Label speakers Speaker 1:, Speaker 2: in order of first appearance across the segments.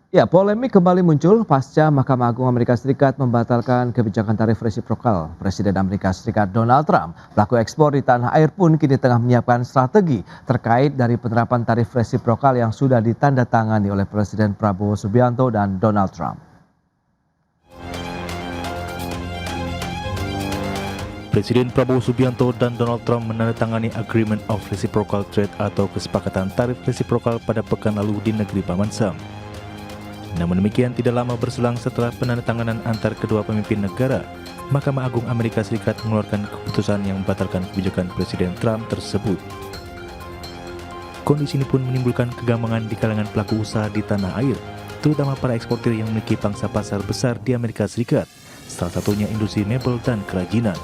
Speaker 1: Ya, polemik kembali muncul pasca Mahkamah Agung Amerika Serikat membatalkan kebijakan tarif resiprokal. Presiden Amerika Serikat Donald Trump, pelaku ekspor di tanah air pun kini tengah menyiapkan strategi terkait dari penerapan tarif resiprokal yang sudah ditandatangani oleh Presiden Prabowo Subianto dan Donald Trump.
Speaker 2: Presiden Prabowo Subianto dan Donald Trump menandatangani Agreement of Reciprocal Trade atau kesepakatan tarif resiprokal pada pekan lalu di negeri Paman Sam. Namun demikian, tidak lama berselang setelah penandatanganan antar kedua pemimpin negara, Mahkamah Agung Amerika Serikat mengeluarkan keputusan yang membatalkan kebijakan Presiden Trump tersebut. Kondisi ini pun menimbulkan kegambangan di kalangan pelaku usaha di tanah air, terutama para eksportir yang memiliki pangsa pasar besar di Amerika Serikat, salah satunya industri mebel dan kerajinan.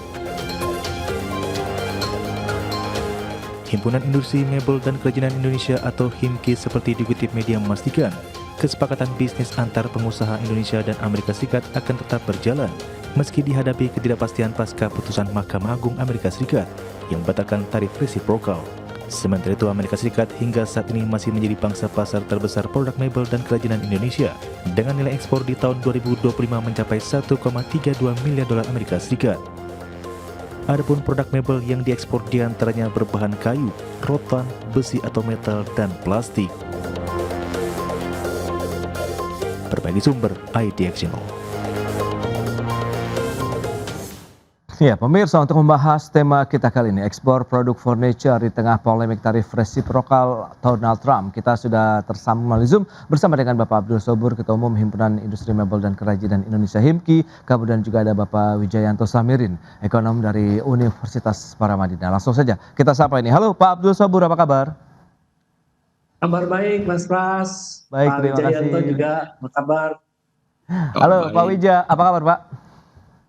Speaker 2: Himpunan Industri Mebel dan Kerajinan Indonesia atau HIMKI seperti dikutip media memastikan, kesepakatan bisnis antar pengusaha Indonesia dan Amerika Serikat akan tetap berjalan meski dihadapi ketidakpastian pasca putusan Mahkamah Agung Amerika Serikat yang membatalkan tarif resiprokal. Sementara itu, Amerika Serikat hingga saat ini masih menjadi pangsa pasar terbesar produk mebel dan kerajinan Indonesia dengan nilai ekspor di tahun 2025 mencapai 1,32 miliar dolar Amerika Serikat. Adapun produk mebel yang diekspor diantaranya berbahan kayu, rotan, besi atau metal, dan plastik. Berbagi sumber IDXino.
Speaker 1: Ya, pemirsa, untuk membahas tema kita kali ini, ekspor produk furniture di tengah polemik tarif resiprokal Donald Trump, kita sudah tersambung melalui Zoom bersama dengan Bapak Abdul Sobur, Ketua Umum Himpunan Industri Mebel dan Kerajinan Indonesia HIMKI, kemudian juga ada Bapak Wijayanto Samirin, ekonom dari Universitas Paramadina. Langsung saja kita sapa ini. Halo Pak Abdul Sobur, apa kabar?
Speaker 3: Kabar baik, Mas Pras.
Speaker 1: Baik,
Speaker 3: Pak
Speaker 1: terima
Speaker 3: Wijayanto
Speaker 1: kasih.
Speaker 3: juga, apa kabar?
Speaker 1: Halo Pak Wija, apa kabar Pak?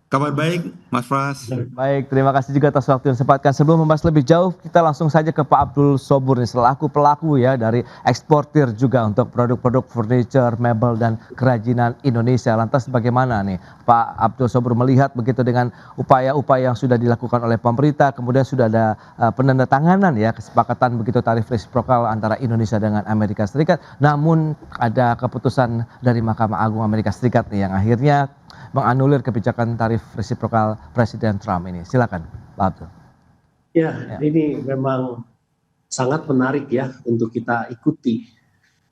Speaker 4: Kabar baik, Mas Pras.
Speaker 1: Baik, terima kasih juga atas waktu yang sempatkan. Sebelum membahas lebih jauh, kita langsung saja ke Pak Abdul Sobur nih, selaku pelaku ya dari eksportir juga untuk produk-produk furniture, mebel dan kerajinan Indonesia. Lantas bagaimana nih Pak Abdul Sobur melihat begitu dengan upaya-upaya yang sudah dilakukan oleh pemerintah, kemudian sudah ada penandatanganan ya kesepakatan begitu tarif resiprokal antara Indonesia dengan Amerika Serikat. Namun ada keputusan dari Mahkamah Agung Amerika Serikat nih yang akhirnya menganulir kebijakan tarif resiprokal Presiden Trump ini. Silakan, Pak Abdul.
Speaker 3: Ya, ini memang sangat menarik ya untuk kita ikuti.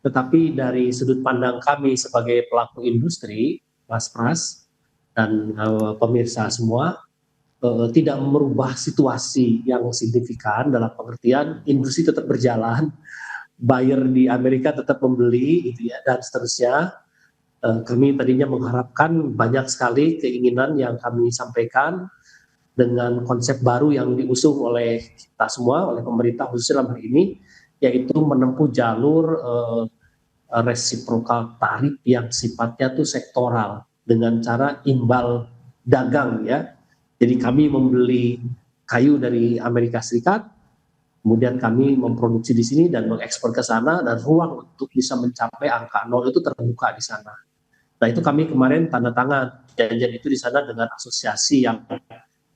Speaker 3: Tetapi dari sudut pandang kami sebagai pelaku industri, Mas Pras dan pemirsa semua, tidak merubah situasi yang signifikan dalam pengertian industri tetap berjalan, buyer di Amerika tetap membeli, gitu ya, dan seterusnya. Kami tadinya mengharapkan banyak sekali keinginan yang kami sampaikan dengan konsep baru yang diusung oleh kita semua, oleh pemerintah khususnya dalam hal ini, yaitu menempuh jalur resiprokal tarif yang sifatnya itu sektoral dengan cara imbal dagang ya. Jadi kami membeli kayu dari Amerika Serikat, kemudian kami memproduksi di sini dan mengekspor ke sana, dan ruang untuk bisa mencapai angka 0 itu terbuka di sana. Nah, itu kami kemarin tanda tangan perjanjian itu di sana dengan asosiasi yang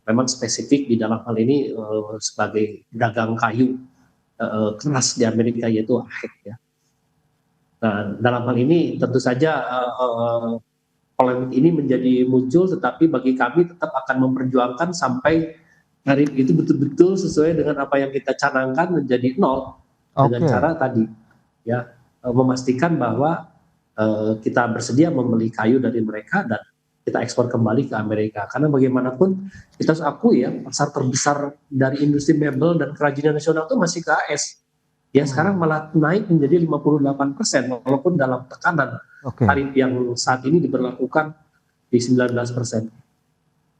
Speaker 3: memang spesifik di dalam hal ini sebagai pedagang kayu keras di Amerika, yaitu AHEC ya. Nah, dalam hal ini tentu saja polemik ini menjadi muncul, tetapi bagi kami tetap akan memperjuangkan sampai tarif itu betul-betul sesuai dengan apa yang kita canangkan menjadi 0 dengan cara tadi ya, memastikan bahwa kita bersedia membeli kayu dari mereka dan kita ekspor kembali ke Amerika. Karena bagaimanapun kita harus akui ya, pasar terbesar dari industri mebel dan kerajinan nasional itu masih ke AS. Ya sekarang malah naik menjadi 58%, walaupun dalam tekanan tarif yang saat ini diberlakukan di 19%.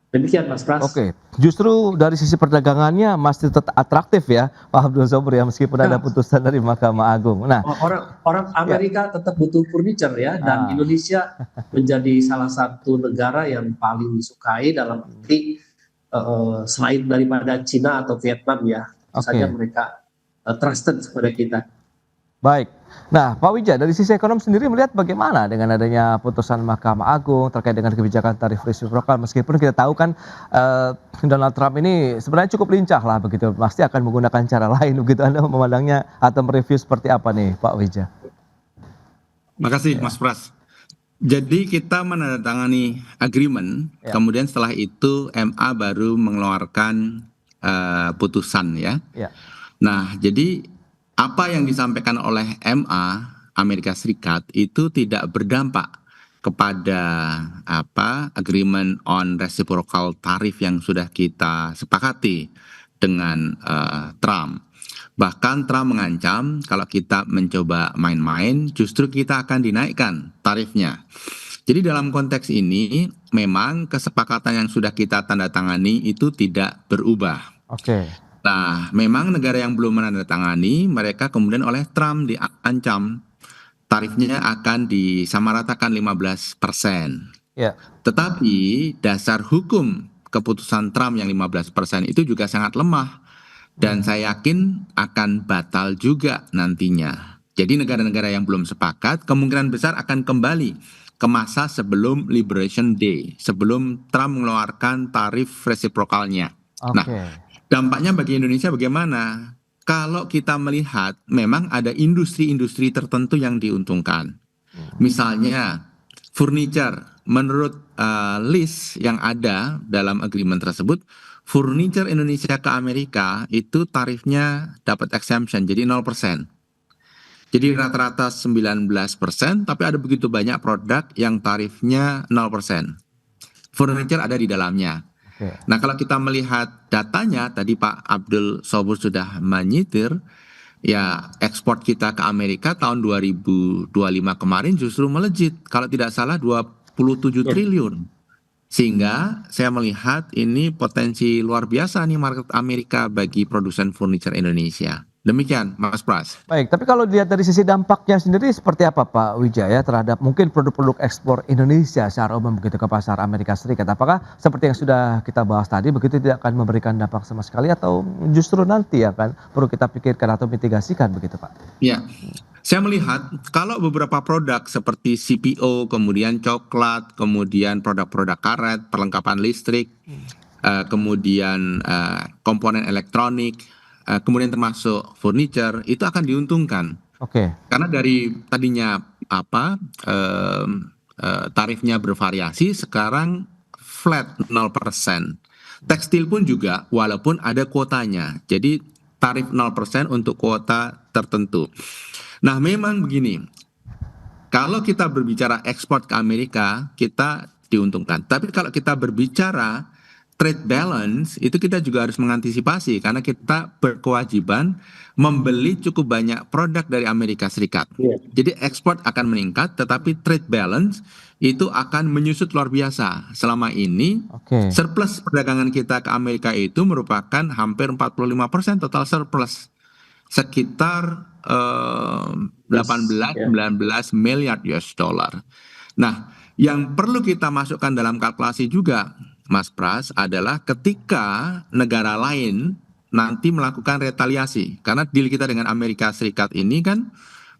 Speaker 3: Demikian Mas Pras.
Speaker 1: Oke, justru dari sisi perdagangannya masih tetap atraktif ya Pak Abdul Sobur ya, meskipun ada putusan dari Mahkamah Agung. Nah,
Speaker 3: orang Amerika tetap butuh furniture ya, dan Indonesia menjadi salah satu negara yang paling disukai dalam arti selain daripada Cina atau Vietnam ya, saja mereka trusted kepada kita.
Speaker 1: Baik. Nah, Pak Wija, dari sisi ekonomi sendiri melihat bagaimana dengan adanya putusan Mahkamah Agung terkait dengan kebijakan tarif resiprokal, meskipun kita tahu kan Donald Trump ini sebenarnya cukup lincah lah begitu, pasti akan menggunakan cara lain begitu. Anda memandangnya atau mereview seperti apa nih Pak Wija?
Speaker 4: Makasih Mas Pras. Jadi kita menandatangani agreement,
Speaker 1: Ya.
Speaker 4: kemudian setelah itu MA baru mengeluarkan putusan ya.
Speaker 1: Ya.
Speaker 4: Nah, jadi apa yang disampaikan oleh MA Amerika Serikat itu tidak berdampak kepada agreement on reciprocal tarif yang sudah kita sepakati dengan Trump. Bahkan Trump mengancam kalau kita mencoba main-main, justru kita akan dinaikkan tarifnya. Jadi dalam konteks ini, memang kesepakatan yang sudah kita tanda tangani itu tidak berubah.
Speaker 1: Oke.
Speaker 4: Nah, memang negara yang belum menandatangani, mereka kemudian oleh Trump diancam tarifnya akan disamaratakan 15%.
Speaker 1: Ya.
Speaker 4: Tetapi dasar hukum keputusan Trump yang 15% itu juga sangat lemah. Dan saya yakin akan batal juga nantinya. Jadi negara-negara yang belum sepakat kemungkinan besar akan kembali ke masa sebelum Liberation Day, sebelum Trump mengeluarkan tarif resiprokalnya.
Speaker 1: Oke.
Speaker 4: Nah, dampaknya bagi Indonesia bagaimana? Kalau kita melihat memang ada industri-industri tertentu yang diuntungkan. Misalnya furniture, menurut list yang ada dalam agreement tersebut, furniture Indonesia ke Amerika itu tarifnya dapat exemption, jadi 0%. Jadi rata-rata 19%, tapi ada begitu banyak produk yang tarifnya 0%. Furniture ada di dalamnya.
Speaker 1: Oke.
Speaker 4: Nah, kalau kita melihat datanya, tadi Pak Abdul Sobur sudah menyitir, ya ekspor kita ke Amerika tahun 2025 kemarin justru melejit. Kalau tidak salah 27 triliun. Sehingga saya melihat ini potensi luar biasa nih market Amerika bagi produsen furniture Indonesia. Demikian Mas Pras.
Speaker 1: Baik, tapi kalau dilihat dari sisi dampaknya sendiri seperti apa Pak Wijaya terhadap mungkin produk-produk ekspor Indonesia secara umum begitu ke pasar Amerika Serikat? Apakah seperti yang sudah kita bahas tadi begitu tidak akan memberikan dampak sama sekali atau justru nanti akan perlu kita pikirkan atau mitigasikan begitu Pak?
Speaker 4: Ya, saya melihat kalau beberapa produk seperti CPO, kemudian coklat, kemudian produk-produk karet, perlengkapan listrik, kemudian komponen elektronik, kemudian termasuk furniture, itu akan diuntungkan.
Speaker 1: Oke.
Speaker 4: Karena dari tadinya tarifnya bervariasi, sekarang flat 0%. Tekstil pun juga, walaupun ada kuotanya. Jadi tarif 0% untuk kuota tertentu. Nah, memang begini, kalau kita berbicara ekspor ke Amerika, kita diuntungkan. Tapi kalau kita berbicara trade balance, itu kita juga harus mengantisipasi karena kita berkewajiban membeli cukup banyak produk dari Amerika Serikat. Jadi ekspor akan meningkat, tetapi trade balance itu akan menyusut luar biasa. Selama ini
Speaker 1: Oke.
Speaker 4: surplus perdagangan kita ke Amerika itu merupakan hampir 45% total surplus. Sekitar 18-19 miliar US dollar. Nah, yang perlu kita masukkan dalam kalkulasi juga, Mas Pras, adalah ketika negara lain nanti melakukan retaliasi. Karena deal kita dengan Amerika Serikat ini kan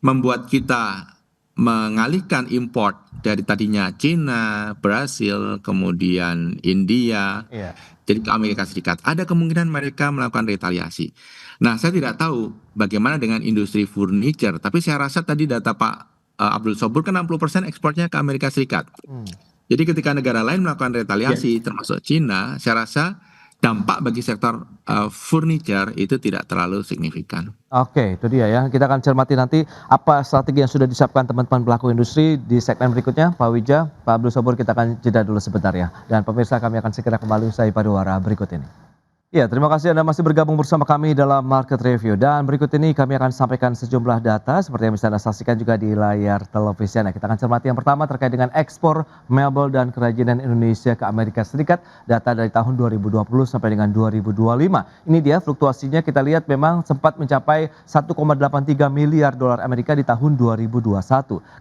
Speaker 4: membuat kita mengalihkan import dari tadinya Cina, Brasil, kemudian India,
Speaker 1: Iya.
Speaker 4: jadi ke Amerika Serikat. Ada kemungkinan mereka melakukan retaliasi. Nah, saya tidak tahu bagaimana dengan industri furniture, tapi saya rasa tadi data Pak Abdul Sobur kan 60% ekspornya ke Amerika Serikat. Jadi ketika negara lain melakukan retaliasi, termasuk Cina, saya rasa dampak bagi sektor furniture itu tidak terlalu signifikan.
Speaker 1: Oke, itu dia ya. Kita akan cermati nanti apa strategi yang sudah disiapkan teman-teman pelaku industri di segmen berikutnya. Pak Wija, Pak Abdul Sobur, kita akan jeda dulu sebentar ya. Dan pemirsa, kami akan segera kembali usai pariwara berikut ini. Ya, terima kasih Anda masih bergabung bersama kami dalam Market Review. Dan berikut ini kami akan sampaikan sejumlah data seperti yang bisa Anda saksikan juga di layar televisi Anda. Kita akan cermati yang pertama terkait dengan ekspor mebel dan kerajinan Indonesia ke Amerika Serikat. Data dari tahun 2020 sampai dengan 2025. Ini dia fluktuasinya, kita lihat memang sempat mencapai 1,83 miliar dolar Amerika di tahun 2021.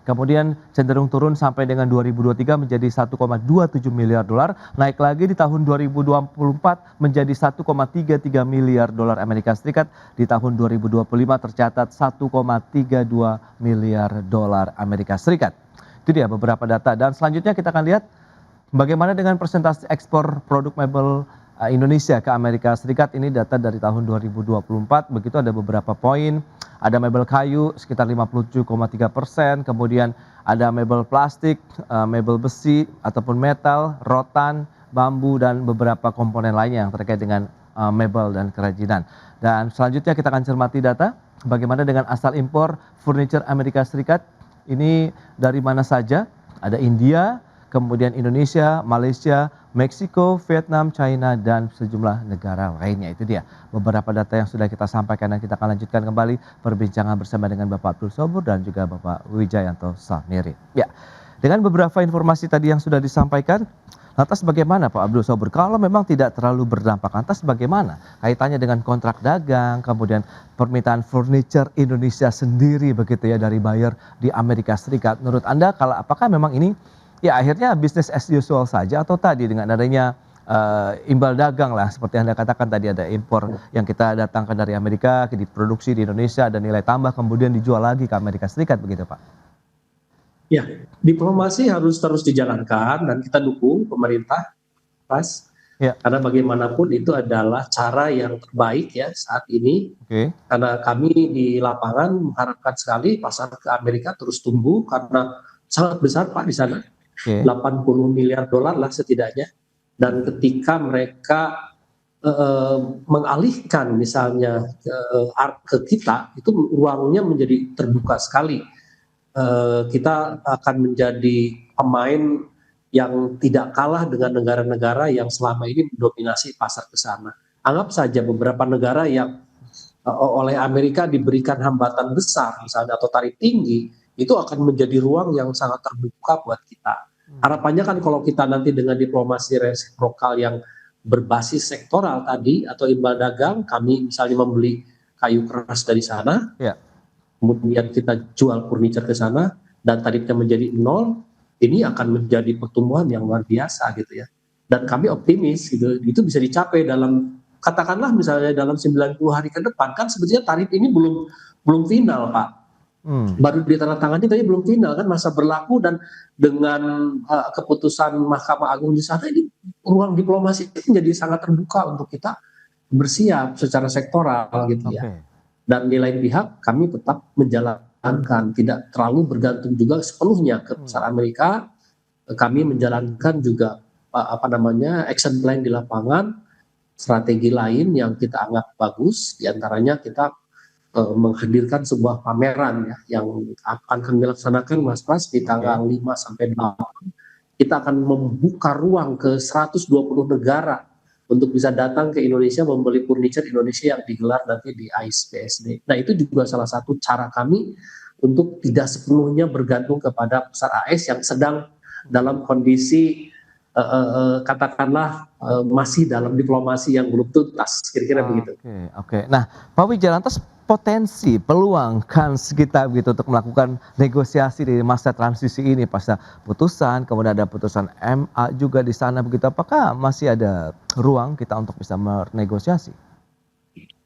Speaker 1: Kemudian cenderung turun sampai dengan 2023 menjadi 1,27 miliar dolar. Naik lagi di tahun 2024 menjadi 1,33 miliar dolar Amerika Serikat. Di tahun 2025 tercatat 1,32 miliar dolar Amerika Serikat. Itu dia beberapa data. Dan selanjutnya kita akan lihat bagaimana dengan persentase ekspor produk mebel Indonesia ke Amerika Serikat. Ini data dari tahun 2024. Begitu ada beberapa poin. Ada mebel kayu sekitar 57,3%. Kemudian ada mebel plastik, mebel besi ataupun metal, rotan, bambu dan beberapa komponen lainnya yang terkait dengan mebel dan kerajinan. Dan selanjutnya kita akan cermati data bagaimana dengan asal impor furniture Amerika Serikat. Ini dari mana saja? Ada India, kemudian Indonesia, Malaysia, Meksiko, Vietnam, China, dan sejumlah negara lainnya. Itu dia beberapa data yang sudah kita sampaikan dan kita akan lanjutkan kembali perbincangan bersama dengan Bapak Abdul Sobur dan juga Bapak Wijayanto Samiri. Ya, dengan beberapa informasi tadi yang sudah disampaikan, lantas bagaimana Pak Abdul Sobur? Kalau memang tidak terlalu berdampak, lantas bagaimana kaitannya dengan kontrak dagang, kemudian permintaan furniture Indonesia sendiri begitu ya dari buyer di Amerika Serikat. Menurut Anda apakah memang ini ya akhirnya bisnis as usual saja atau tadi dengan adanya imbal dagang lah seperti Anda katakan tadi ada impor yang kita datangkan dari Amerika, diproduksi di Indonesia dan nilai tambah kemudian dijual lagi ke Amerika Serikat begitu Pak?
Speaker 3: Ya, diplomasi harus terus dijalankan dan kita dukung pemerintah, Mas.
Speaker 1: Ya.
Speaker 3: Karena bagaimanapun itu adalah cara yang terbaik ya saat ini.
Speaker 1: Oke.
Speaker 3: Karena kami di lapangan mengharapkan sekali pasar ke Amerika terus tumbuh karena sangat besar Pak di sana.
Speaker 1: Oke.
Speaker 3: 80 miliar dolar lah setidaknya. Dan ketika mereka mengalihkan misalnya ke kita, itu ruangnya menjadi terbuka sekali. Kita akan menjadi pemain yang tidak kalah dengan negara-negara yang selama ini mendominasi pasar ke sana. Anggap saja beberapa negara yang oleh Amerika diberikan hambatan besar misalnya atau tarif tinggi, itu akan menjadi ruang yang sangat terbuka buat kita. Harapannya kan kalau kita nanti dengan diplomasi resiprokal yang berbasis sektoral tadi atau imbal dagang, kami misalnya membeli kayu keras dari sana,
Speaker 1: Ya.
Speaker 3: kemudian kita jual furniture ke sana dan tarifnya menjadi 0, ini akan menjadi pertumbuhan yang luar biasa gitu ya. Dan kami optimis gitu, itu bisa dicapai dalam katakanlah misalnya dalam 90 hari ke depan, kan sebetulnya tarif ini belum final Pak. Baru ditandatangani tapi belum final kan masa berlaku, dan dengan keputusan Mahkamah Agung di sana ini ruang diplomasi itu menjadi sangat terbuka untuk kita bersiap secara sektoral gitu ya.
Speaker 1: Oke.
Speaker 3: Dan di lain pihak kami tetap menjalankan, tidak terlalu bergantung juga sepenuhnya ke pasar Amerika. Kami menjalankan juga action plan di lapangan, strategi lain yang kita anggap bagus, diantaranya kita menghadirkan sebuah pameran ya yang akan kami laksanakan Mas Pras di tanggal 5 sampai 8. Kita akan membuka ruang ke 120 negara untuk bisa datang ke Indonesia membeli furniture Indonesia yang digelar nanti di AISPSD. Nah itu juga salah satu cara kami untuk tidak sepenuhnya bergantung kepada pasar AS yang sedang dalam kondisi katakanlah masih dalam diplomasi yang belum tuntas, kira-kira begitu.
Speaker 1: Oke. Nah Pak Wijaya, lantas potensi peluang kans kita begitu untuk melakukan negosiasi di masa transisi ini pasca putusan, kemudian ada putusan MA juga di sana begitu, apakah masih ada ruang kita untuk bisa bernegosiasi?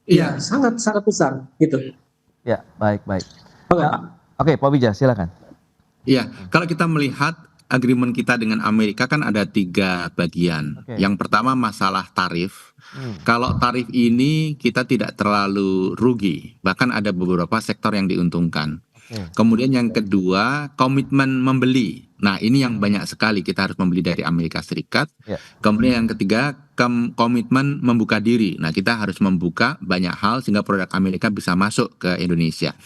Speaker 3: Iya, sangat besar gitu.
Speaker 1: Ya, baik.
Speaker 3: Oke,
Speaker 1: Pak Wijaya silakan.
Speaker 4: Iya, kalau kita melihat agreement kita dengan Amerika kan ada 3 bagian.
Speaker 1: Oke.
Speaker 4: Yang pertama masalah tarif. Kalau tarif ini kita tidak terlalu rugi, bahkan ada beberapa sektor yang diuntungkan.
Speaker 1: Oke.
Speaker 4: Kemudian yang kedua, komitmen membeli. Nah, ini yang banyak sekali kita harus membeli dari Amerika Serikat.
Speaker 1: Ya.
Speaker 4: Kemudian yang ketiga, komitmen membuka diri. Nah, kita harus membuka banyak hal sehingga produk Amerika bisa masuk ke Indonesia.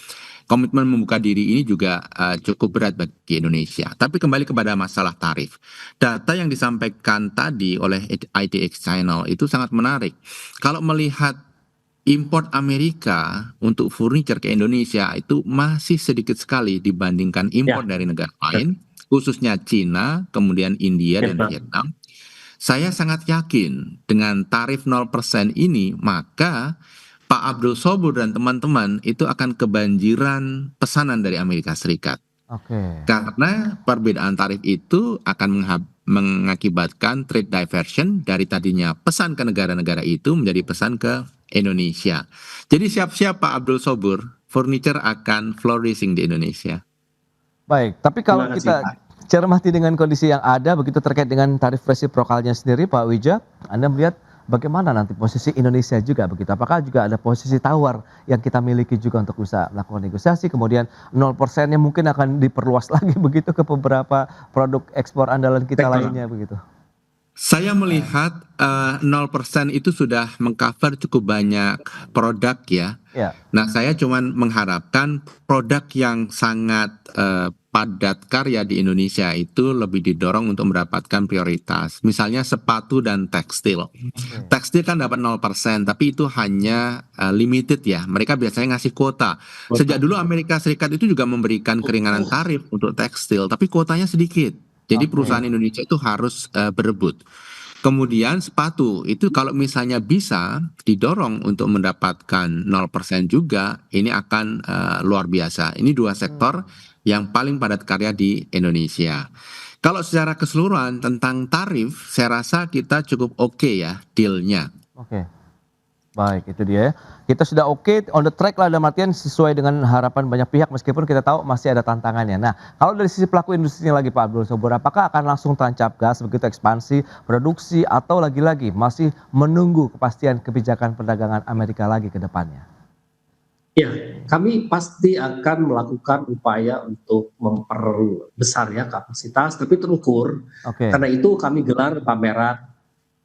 Speaker 4: Komitmen membuka diri ini juga cukup berat bagi Indonesia. Tapi kembali kepada masalah tarif. Data yang disampaikan tadi oleh IDX Channel itu sangat menarik. Kalau melihat import Amerika untuk furniture ke Indonesia itu masih sedikit sekali dibandingkan impor dari negara lain, khususnya Cina, kemudian India dan Vietnam. Saya sangat yakin dengan tarif 0% ini, maka Pak Abdul Sobur dan teman-teman itu akan kebanjiran pesanan dari Amerika Serikat.
Speaker 1: Oke.
Speaker 4: Karena perbedaan tarif itu akan mengakibatkan trade diversion dari tadinya pesan ke negara-negara itu menjadi pesan ke Indonesia. Jadi siap-siap Pak Abdul Sobur, furniture akan flourishing di Indonesia.
Speaker 1: Baik, tapi kalau kita cermati dengan kondisi yang ada begitu terkait dengan tarif resiprokalnya sendiri Pak Wija, Anda melihat bagaimana nanti posisi Indonesia juga begitu? Apakah juga ada posisi tawar yang kita miliki juga untuk bisa melakukan negosiasi, kemudian 0%-nya mungkin akan diperluas lagi begitu ke beberapa produk ekspor andalan kita
Speaker 3: Sektoral.
Speaker 1: lainnya begitu?
Speaker 4: Saya melihat 0% itu sudah mengcover cukup banyak produk ya.
Speaker 1: Ya,
Speaker 4: Nah, saya cuman mengharapkan produk yang sangat padat karya di Indonesia itu lebih didorong untuk mendapatkan prioritas. Misalnya sepatu dan tekstil.
Speaker 1: oke.
Speaker 4: Tekstil kan dapat 0%, tapi itu hanya limited ya. Mereka biasanya ngasih kuota. Sejak dulu Amerika Serikat itu juga memberikan keringanan tarif untuk tekstil, tapi kuotanya sedikit. Jadi
Speaker 1: Oke.
Speaker 4: perusahaan Indonesia itu harus berebut. Kemudian sepatu itu kalau misalnya bisa didorong untuk mendapatkan 0% juga, ini akan luar biasa. Ini dua sektor yang paling padat karya di Indonesia. Kalau secara keseluruhan tentang tarif, saya rasa kita cukup oke ya dealnya.
Speaker 1: Oke. Baik, itu dia ya. Kita sudah oke, on the track lah dalam artian sesuai dengan harapan banyak pihak meskipun kita tahu masih ada tantangannya. Nah, kalau dari sisi pelaku industrinya lagi Pak Abdul Sobur, apakah akan langsung tancap gas begitu ekspansi, produksi atau lagi-lagi masih menunggu kepastian kebijakan perdagangan Amerika lagi ke depannya?
Speaker 3: Ya, kami pasti akan melakukan upaya untuk memperbesar ya kapasitas, tapi terukur.
Speaker 1: Oke,
Speaker 3: Karena itu kami gelar pameran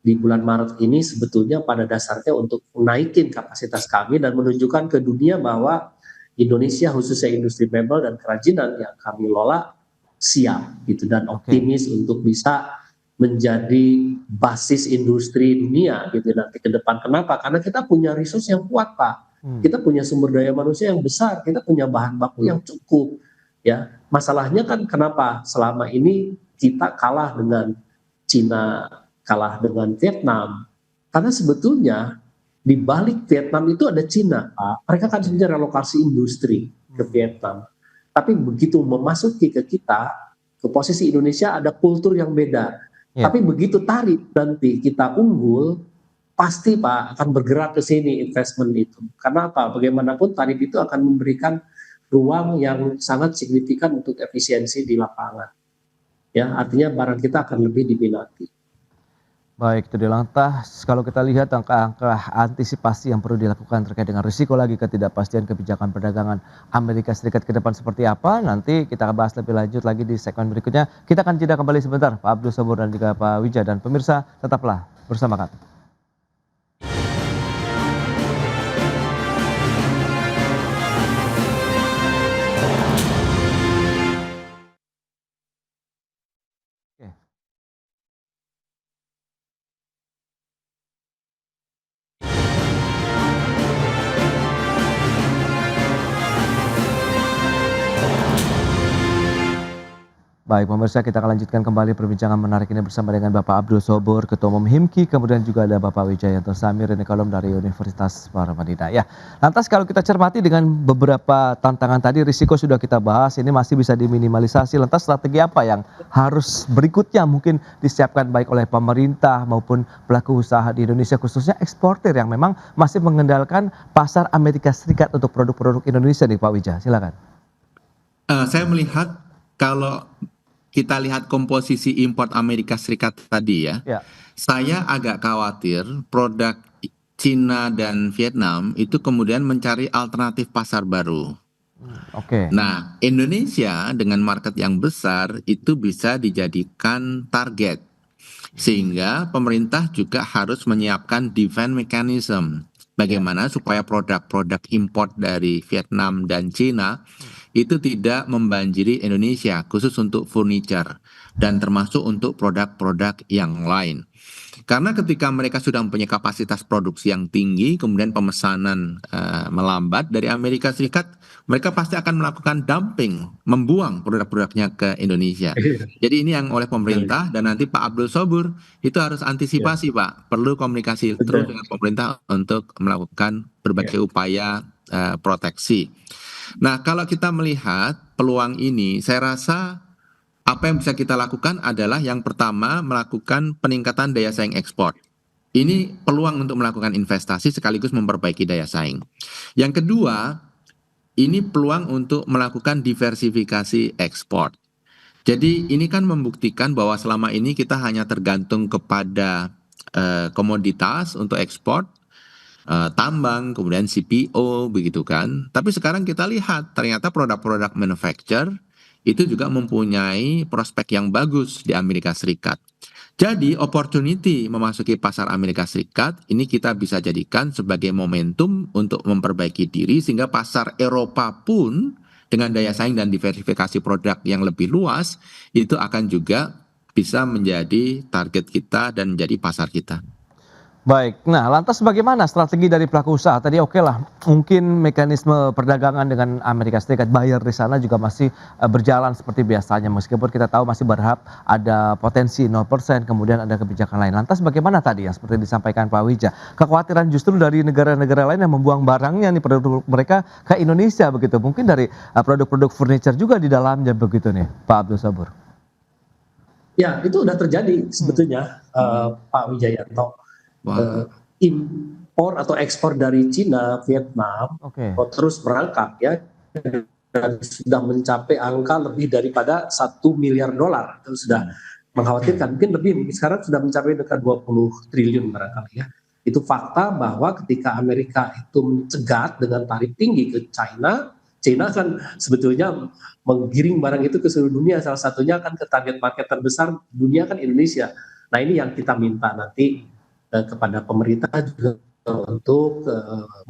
Speaker 3: di bulan Maret ini sebetulnya pada dasarnya untuk menaikin kapasitas kami dan menunjukkan ke dunia bahwa Indonesia khususnya industri mebel dan kerajinan yang kami lola siap gitu dan
Speaker 1: oke.
Speaker 3: optimis untuk bisa menjadi basis industri dunia gitu nanti ke depan. Kenapa? Karena kita punya resource yang kuat, Pak. Kita punya sumber daya manusia yang besar, kita punya bahan baku yang cukup. Ya, masalahnya kan kenapa selama ini kita kalah dengan Cina, kalah dengan Vietnam? Karena sebetulnya di balik Vietnam itu ada Cina, Pak. Mereka kan sebenarnya relokasi industri ke Vietnam. Tapi begitu memasuki ke kita, ke posisi Indonesia ada kultur yang beda.
Speaker 1: Ya.
Speaker 3: Tapi begitu tarif nanti kita unggul, pasti Pak akan bergerak ke sini investment itu. Karena apa? Bagaimanapun tarif itu akan memberikan ruang yang sangat signifikan untuk efisiensi di lapangan. Ya, artinya barang kita akan lebih diminati.
Speaker 1: Baik, itu dia. Lantas kalau kita lihat angka-angka antisipasi yang perlu dilakukan terkait dengan risiko lagi ketidakpastian kebijakan perdagangan Amerika Serikat ke depan seperti apa, nanti kita akan bahas lebih lanjut lagi di segmen berikutnya. Kita akan jeda kembali sebentar, Pak Abdul Sobur dan juga Pak Wija, dan pemirsa tetaplah bersama kami. Oke. Baik pemirsa, kita akan lanjutkan kembali perbincangan menarik ini bersama dengan Bapak Abdul Sobur, Ketua Umum HIMKI, kemudian juga ada Bapak Wijayanto Samir, ekonom dari Universitas Paramadina. Ya, lantas kalau kita cermati dengan beberapa tantangan tadi, risiko sudah kita bahas, ini masih bisa diminimalisasi. Lantas strategi apa yang harus berikutnya mungkin disiapkan baik oleh pemerintah maupun pelaku usaha di Indonesia, khususnya eksportir yang memang masih mengendalikan pasar Amerika Serikat untuk produk-produk Indonesia nih Pak Wija, silakan.
Speaker 4: Saya melihat kalau kita lihat komposisi import Amerika Serikat tadi ya,
Speaker 1: Ya,
Speaker 4: saya agak khawatir produk Cina dan Vietnam itu kemudian mencari alternatif pasar baru.
Speaker 1: oke.
Speaker 4: Nah, Indonesia dengan market yang besar itu bisa dijadikan target. Sehingga pemerintah juga harus menyiapkan defense mechanism. Bagaimana supaya produk-produk import dari Vietnam dan Cina itu tidak membanjiri Indonesia, khusus untuk furniture dan termasuk untuk produk-produk yang lain. Karena ketika mereka sudah mempunyai kapasitas produksi yang tinggi, kemudian pemesanan melambat dari Amerika Serikat, mereka pasti akan melakukan dumping, membuang produk-produknya ke Indonesia. Jadi ini yang oleh pemerintah dan nanti Pak Abdul Sobur itu harus antisipasi Pak, perlu komunikasi terus dengan pemerintah untuk melakukan berbagai upaya proteksi. Nah, kalau kita melihat peluang ini, saya rasa apa yang bisa kita lakukan adalah yang pertama melakukan peningkatan daya saing ekspor. Ini peluang untuk melakukan investasi sekaligus memperbaiki daya saing. Yang kedua, ini peluang untuk melakukan diversifikasi ekspor. Jadi ini kan membuktikan bahwa selama ini kita hanya tergantung kepada komoditas untuk ekspor, tambang, kemudian CPO begitu kan. Tapi sekarang kita lihat ternyata produk-produk manufacture itu juga mempunyai prospek yang bagus di Amerika Serikat. Jadi opportunity memasuki pasar Amerika Serikat ini kita bisa jadikan sebagai momentum untuk memperbaiki diri sehingga pasar Eropa pun dengan daya saing dan diversifikasi produk yang lebih luas itu akan juga bisa menjadi target kita dan menjadi pasar kita.
Speaker 1: Baik, nah lantas bagaimana strategi dari pelaku usaha? Tadi oke lah, mungkin mekanisme perdagangan dengan Amerika Serikat, bayar di sana juga masih berjalan seperti biasanya, meskipun kita tahu masih berharap ada potensi 0%, kemudian ada kebijakan lain. Lantas bagaimana tadi yang seperti disampaikan Pak Wija? Kekhawatiran justru dari negara-negara lain yang membuang barangnya nih, produk mereka ke Indonesia begitu. Mungkin dari produk-produk furniture juga di dalamnya begitu nih, Pak Abdul Sabur.
Speaker 3: Ya, itu udah terjadi sebetulnya, Pak Wijayanto.
Speaker 4: Wah.
Speaker 3: Impor atau ekspor dari Cina, Vietnam,
Speaker 1: Oke.
Speaker 3: terus merangkak ya, dan sudah mencapai angka lebih daripada 1 miliar dolar. Itu sudah mengkhawatirkan, mungkin lebih, sekarang sudah mencapai dekat 20 triliun barangkali ya. Itu fakta bahwa ketika Amerika itu mencegat dengan tarif tinggi ke China kan sebetulnya menggiring barang itu ke seluruh dunia, salah satunya kan ke target market terbesar dunia kan Indonesia. Nah ini yang kita minta nanti kepada pemerintah juga untuk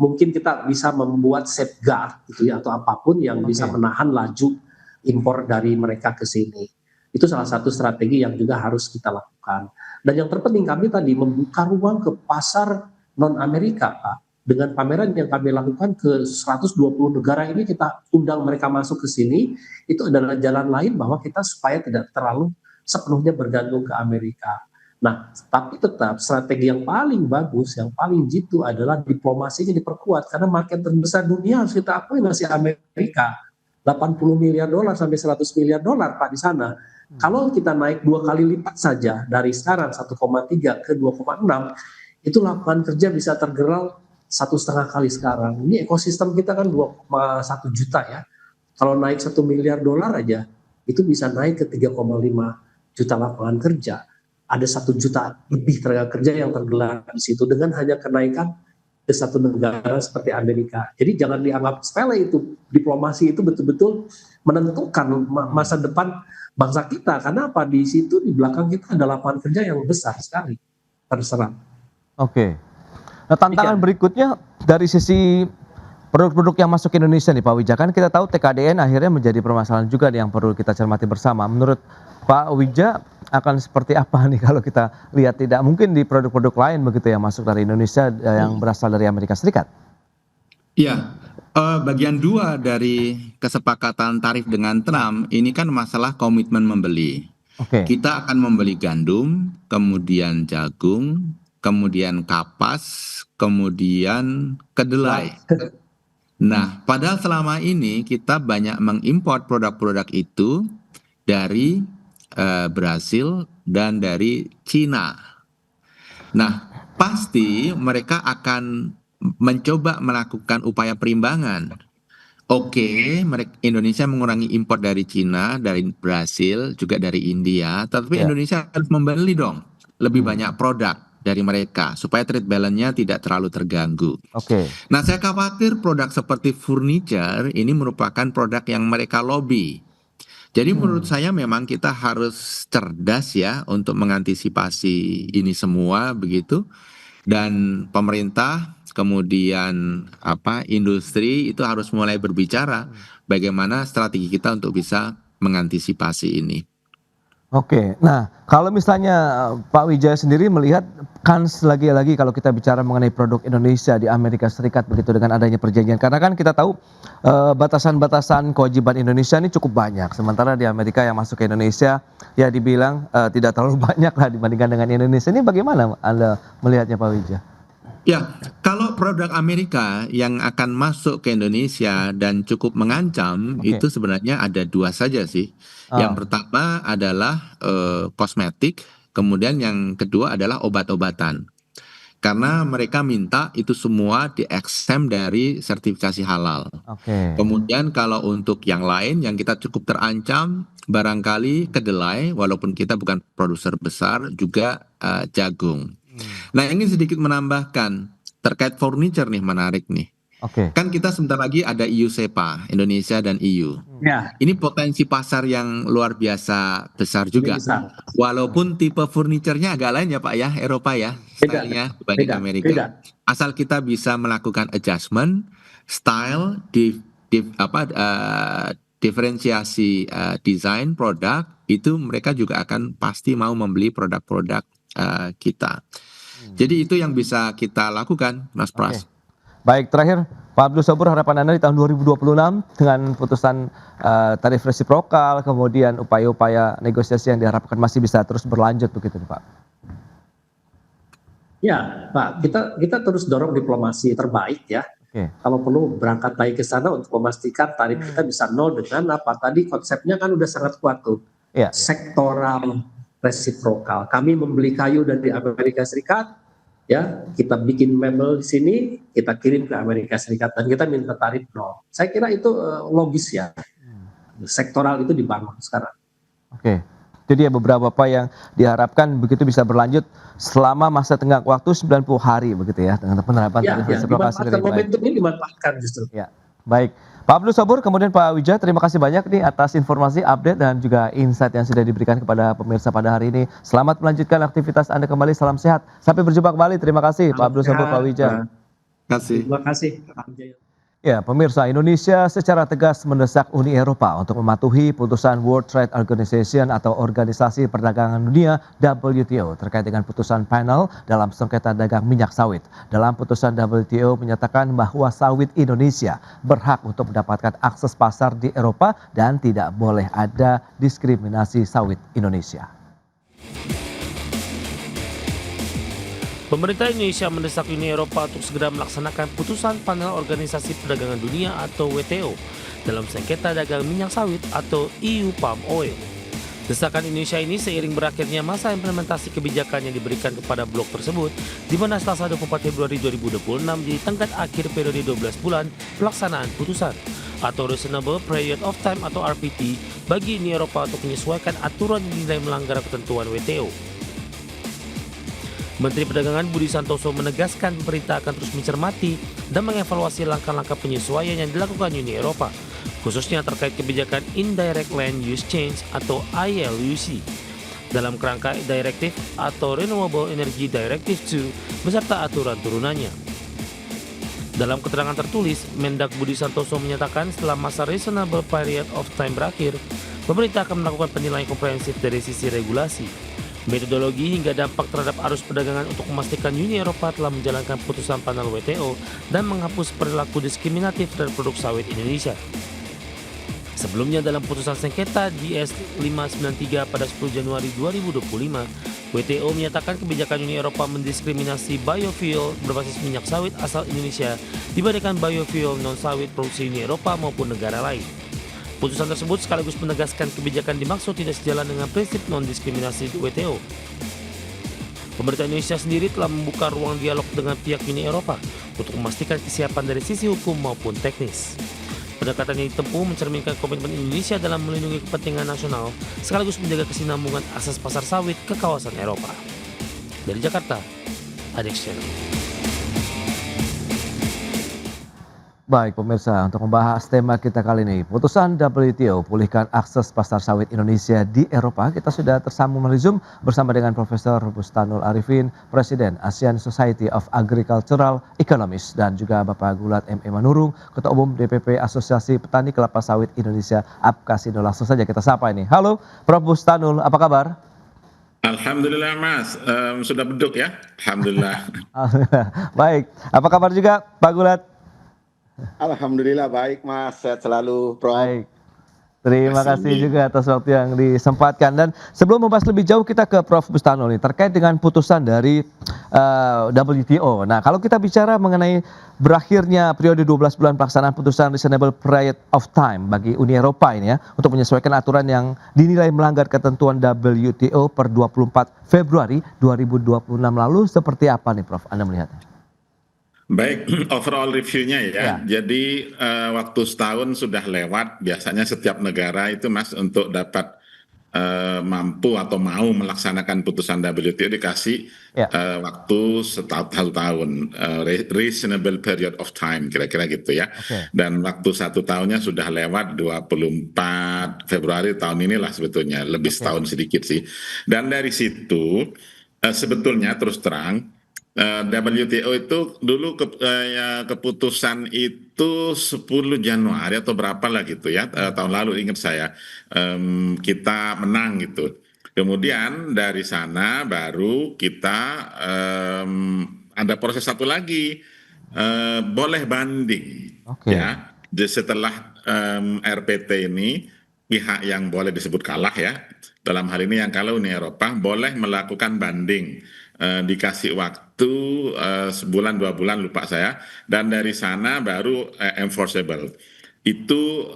Speaker 3: mungkin kita bisa membuat safeguard gitu ya, atau apapun yang bisa menahan laju impor dari mereka ke sini. Itu salah satu strategi yang juga harus kita lakukan. Dan yang terpenting kami tadi membuka ruang ke pasar non Amerika, Pak. Dengan pameran yang kami lakukan ke 120 negara ini, kita undang mereka masuk ke sini. Itu adalah jalan lain bahwa kita supaya tidak terlalu sepenuhnya bergantung ke Amerika. Nah, tapi tetap strategi yang paling bagus, yang paling jitu adalah diplomasinya diperkuat, karena market terbesar dunia harus kita akui masih Amerika. 80 miliar dolar sampai 100 miliar dolar Pak di sana. Kalau kita naik 2 kali lipat saja dari sekarang 1,3 ke 2,6, itu lapangan kerja bisa tergerak 1,5 kali sekarang. Ini ekosistem kita kan 2,1 juta ya. Kalau naik 1 miliar dolar aja, itu bisa naik ke 3,5 juta lapangan kerja. Ada 1 juta lebih tenaga kerja yang tergelar di situ dengan hanya kenaikan ke satu negara seperti Amerika. Jadi jangan dianggap sepele itu. Diplomasi itu betul-betul menentukan masa depan bangsa kita. Karena apa? Di situ di belakang kita ada lapangan kerja yang besar sekali terserap.
Speaker 1: Oke. Nah tantangan berikutnya dari sisi produk-produk yang masuk ke Indonesia nih Pak Wija, kan kita tahu TKDN akhirnya menjadi permasalahan juga nih yang perlu kita cermati bersama. Menurut Pak Wija akan seperti apa nih kalau kita lihat, tidak mungkin di produk-produk lain begitu yang masuk dari Indonesia yang berasal dari Amerika Serikat?
Speaker 4: Ya, bagian 2 dari kesepakatan tarif dengan Trump ini kan masalah komitmen membeli.
Speaker 1: Oke.
Speaker 4: Kita akan membeli gandum, kemudian jagung, kemudian kapas, kemudian kedelai. Nah, padahal selama ini kita banyak mengimpor produk-produk itu dari Brasil dan dari Cina. Nah, pasti mereka akan mencoba melakukan upaya perimbangan. Oke, Indonesia mengurangi impor dari Cina, dari Brasil, juga dari India, tapi Indonesia harus membeli dong lebih banyak produk dari mereka supaya trade balance-nya tidak terlalu terganggu.
Speaker 1: Oke.
Speaker 4: Nah, saya khawatir produk seperti furniture ini merupakan produk yang mereka lobby. Jadi menurut saya memang kita harus cerdas ya untuk mengantisipasi ini semua begitu. Dan pemerintah kemudian industri itu harus mulai berbicara bagaimana strategi kita untuk bisa mengantisipasi ini.
Speaker 1: Oke, nah kalau misalnya Pak Wijaya sendiri melihat kans lagi-lagi kalau kita bicara mengenai produk Indonesia di Amerika Serikat begitu dengan adanya perjanjian, karena kan kita tahu batasan-batasan kewajiban Indonesia ini cukup banyak, sementara di Amerika yang masuk ke Indonesia ya dibilang tidak terlalu banyak lah dibandingkan dengan Indonesia. Ini bagaimana Anda melihatnya Pak Wijaya?
Speaker 4: Ya, kalau produk Amerika yang akan masuk ke Indonesia dan cukup mengancam itu sebenarnya ada 2 saja sih. Yang pertama adalah kosmetik, kemudian yang kedua adalah obat-obatan. Karena mereka minta itu semua di-exempt dari sertifikasi halal. Kemudian kalau untuk yang lain yang kita cukup terancam, barangkali kedelai, walaupun kita bukan produser besar, juga jagung. Nah, ingin sedikit menambahkan terkait furniture nih, menarik nih.
Speaker 1: Oke.
Speaker 4: Kan kita sebentar lagi ada EU SEPA, Indonesia dan EU.
Speaker 3: Ya,
Speaker 4: Ini potensi pasar yang luar biasa besar
Speaker 3: ini
Speaker 4: juga.
Speaker 3: besar.
Speaker 4: Walaupun tipe furniturnya agak lain ya Pak ya, Eropa ya,
Speaker 3: Beda,
Speaker 4: stylenya dibanding
Speaker 3: beda,
Speaker 4: Amerika.
Speaker 3: beda.
Speaker 4: Asal kita bisa melakukan adjustment, style, diferensiasi desain produk, itu mereka juga akan pasti mau membeli produk-produk kita. Jadi itu yang bisa kita lakukan, Mas Pras.
Speaker 1: Oke. Baik, terakhir Pak Abdul Sobur, harapan Anda di tahun 2026 dengan putusan tarif resiprokal, kemudian upaya-upaya negosiasi yang diharapkan masih bisa terus berlanjut begitu Pak.
Speaker 3: Ya, Pak, kita terus dorong diplomasi terbaik ya.
Speaker 1: Oke.
Speaker 3: Kalau perlu berangkat lagi ke sana untuk memastikan tarif kita bisa nol dengan apa tadi konsepnya kan udah sangat kuat tuh.
Speaker 1: Iya.
Speaker 3: Sektoral resiprokal. Kami membeli kayu dari Amerika Serikat, ya kita bikin mebel di sini, kita kirim ke Amerika Serikat dan kita minta tarif nol. Saya kira itu logis ya. Sektoral itu dibangun sekarang.
Speaker 1: Oke. Jadi ya beberapa apa yang diharapkan begitu bisa berlanjut selama masa tenggang waktu 90 hari begitu ya dengan penerapan
Speaker 3: Ya,
Speaker 1: tarif
Speaker 3: ya
Speaker 1: resiprokal
Speaker 3: dimanfaatkan,
Speaker 1: lebih baik.
Speaker 3: momentum ini dimanfaatkan justru.
Speaker 1: Ya, baik. Pak Abdul Sobur, kemudian Pak Wijaya, terima kasih banyak nih atas informasi, update dan juga insight yang sudah diberikan kepada pemirsa pada hari ini. Selamat melanjutkan aktivitas Anda kembali, salam sehat. Sampai berjumpa kembali, terima kasih Pak Abdul Sobur, Pak Wijaya.
Speaker 4: Terima kasih.
Speaker 3: Terima kasih.
Speaker 1: Ya, pemirsa, Indonesia secara tegas mendesak Uni Eropa untuk mematuhi putusan World Trade Organization atau Organisasi Perdagangan Dunia WTO terkait dengan putusan panel dalam sengketa dagang minyak sawit. Dalam putusan WTO menyatakan bahwa sawit Indonesia berhak untuk mendapatkan akses pasar di Eropa dan tidak boleh ada diskriminasi sawit Indonesia.
Speaker 5: Pemerintah Indonesia mendesak Uni Eropa untuk segera melaksanakan putusan panel Organisasi Perdagangan Dunia atau WTO dalam sengketa dagang minyak sawit atau EU Palm Oil. Desakan Indonesia ini seiring berakhirnya masa implementasi kebijakan yang diberikan kepada blok tersebut, di mana Selasa 24 Februari 2026 menjadi tenggat akhir periode 12 bulan pelaksanaan putusan atau Reasonable Period of Time atau RPT bagi Uni Eropa untuk menyesuaikan aturan yang dinilai melanggar ketentuan WTO. Menteri Perdagangan Budi Santoso menegaskan pemerintah akan terus mencermati dan mengevaluasi langkah-langkah penyesuaian yang dilakukan Uni Eropa, khususnya terkait kebijakan Indirect Land Use Change atau ILUC, dalam kerangka Direktif atau Renewable Energy Directive 2 beserta aturan turunannya. Dalam keterangan tertulis, Mendak Budi Santoso menyatakan setelah masa Reasonable Period of Time berakhir, pemerintah akan melakukan penilaian komprehensif dari sisi regulasi, metodologi hingga dampak terhadap arus perdagangan untuk memastikan Uni Eropa telah menjalankan putusan panel WTO dan menghapus perilaku diskriminatif terhadap produk sawit Indonesia. Sebelumnya dalam putusan sengketa DS 593 pada 10 Januari 2025, WTO menyatakan kebijakan Uni Eropa mendiskriminasi biofuel berbasis minyak sawit asal Indonesia dibandingkan biofuel non-sawit produksi Uni Eropa maupun negara lain. Putusan tersebut sekaligus menegaskan kebijakan dimaksud tidak sejalan dengan prinsip non-diskriminasi WTO. Pemerintah Indonesia sendiri telah membuka ruang dialog dengan pihak Uni Eropa untuk memastikan kesiapan dari sisi hukum maupun teknis. Pendekatan yang ditempuh mencerminkan komitmen Indonesia dalam melindungi kepentingan nasional sekaligus menjaga kesinambungan akses pasar sawit ke kawasan Eropa. Dari Jakarta, Adex Channel.
Speaker 1: Baik pemirsa, untuk membahas tema kita kali ini, putusan WTO pulihkan akses pasar sawit Indonesia di Eropa, kita sudah tersambung melalui Zoom bersama dengan Profesor Bustanul Arifin, Presiden Asian Society of Agricultural Economists, dan juga Bapak Gulat M.E. Manurung, Ketua Umum DPP Asosiasi Petani Kelapa Sawit Indonesia, APKASindo. Langsung saja kita sapa ini. Halo Prof. Bustanul, apa kabar?
Speaker 6: Alhamdulillah Mas, sudah beduk ya? Alhamdulillah.
Speaker 1: Baik, apa kabar juga Pak Gulat?
Speaker 7: Alhamdulillah baik Mas, sehat selalu Prof.
Speaker 1: Baik. Terima kasih juga atas waktu yang disempatkan. Dan sebelum membahas lebih jauh kita ke Prof. Bustanul nih terkait dengan putusan dari WTO. Nah, kalau kita bicara mengenai berakhirnya periode 12 bulan pelaksanaan putusan Reasonable Period of Time bagi Uni Eropa ini ya untuk menyesuaikan aturan yang dinilai melanggar ketentuan WTO per 24 Februari 2026 lalu, seperti apa nih Prof? Anda melihatnya?
Speaker 6: Baik, overall review-nya ya.
Speaker 1: Ya.
Speaker 6: Jadi waktu setahun sudah lewat, biasanya setiap negara itu Mas untuk dapat mampu atau mau melaksanakan putusan WTO dikasih
Speaker 1: Ya.
Speaker 6: waktu satu tahun, reasonable period of time, kira-kira gitu ya.
Speaker 1: Oke.
Speaker 6: Dan waktu 1 tahunnya sudah lewat 24 Februari tahun inilah sebetulnya, lebih
Speaker 1: Oke.
Speaker 6: setahun sedikit sih. Dan dari situ sebetulnya terus terang WTO itu dulu keputusan itu 10 Januari atau berapa lah gitu ya, tahun lalu ingat saya, kita menang gitu. Kemudian dari sana baru kita ada proses satu lagi, boleh banding.
Speaker 1: Oke.
Speaker 6: Ya. Setelah RPT ini, pihak yang boleh disebut kalah ya, dalam hal ini yang kalah Uni Eropa, boleh melakukan banding. Dikasih waktu sebulan 2 bulan lupa saya, dan dari sana baru enforceable. Itu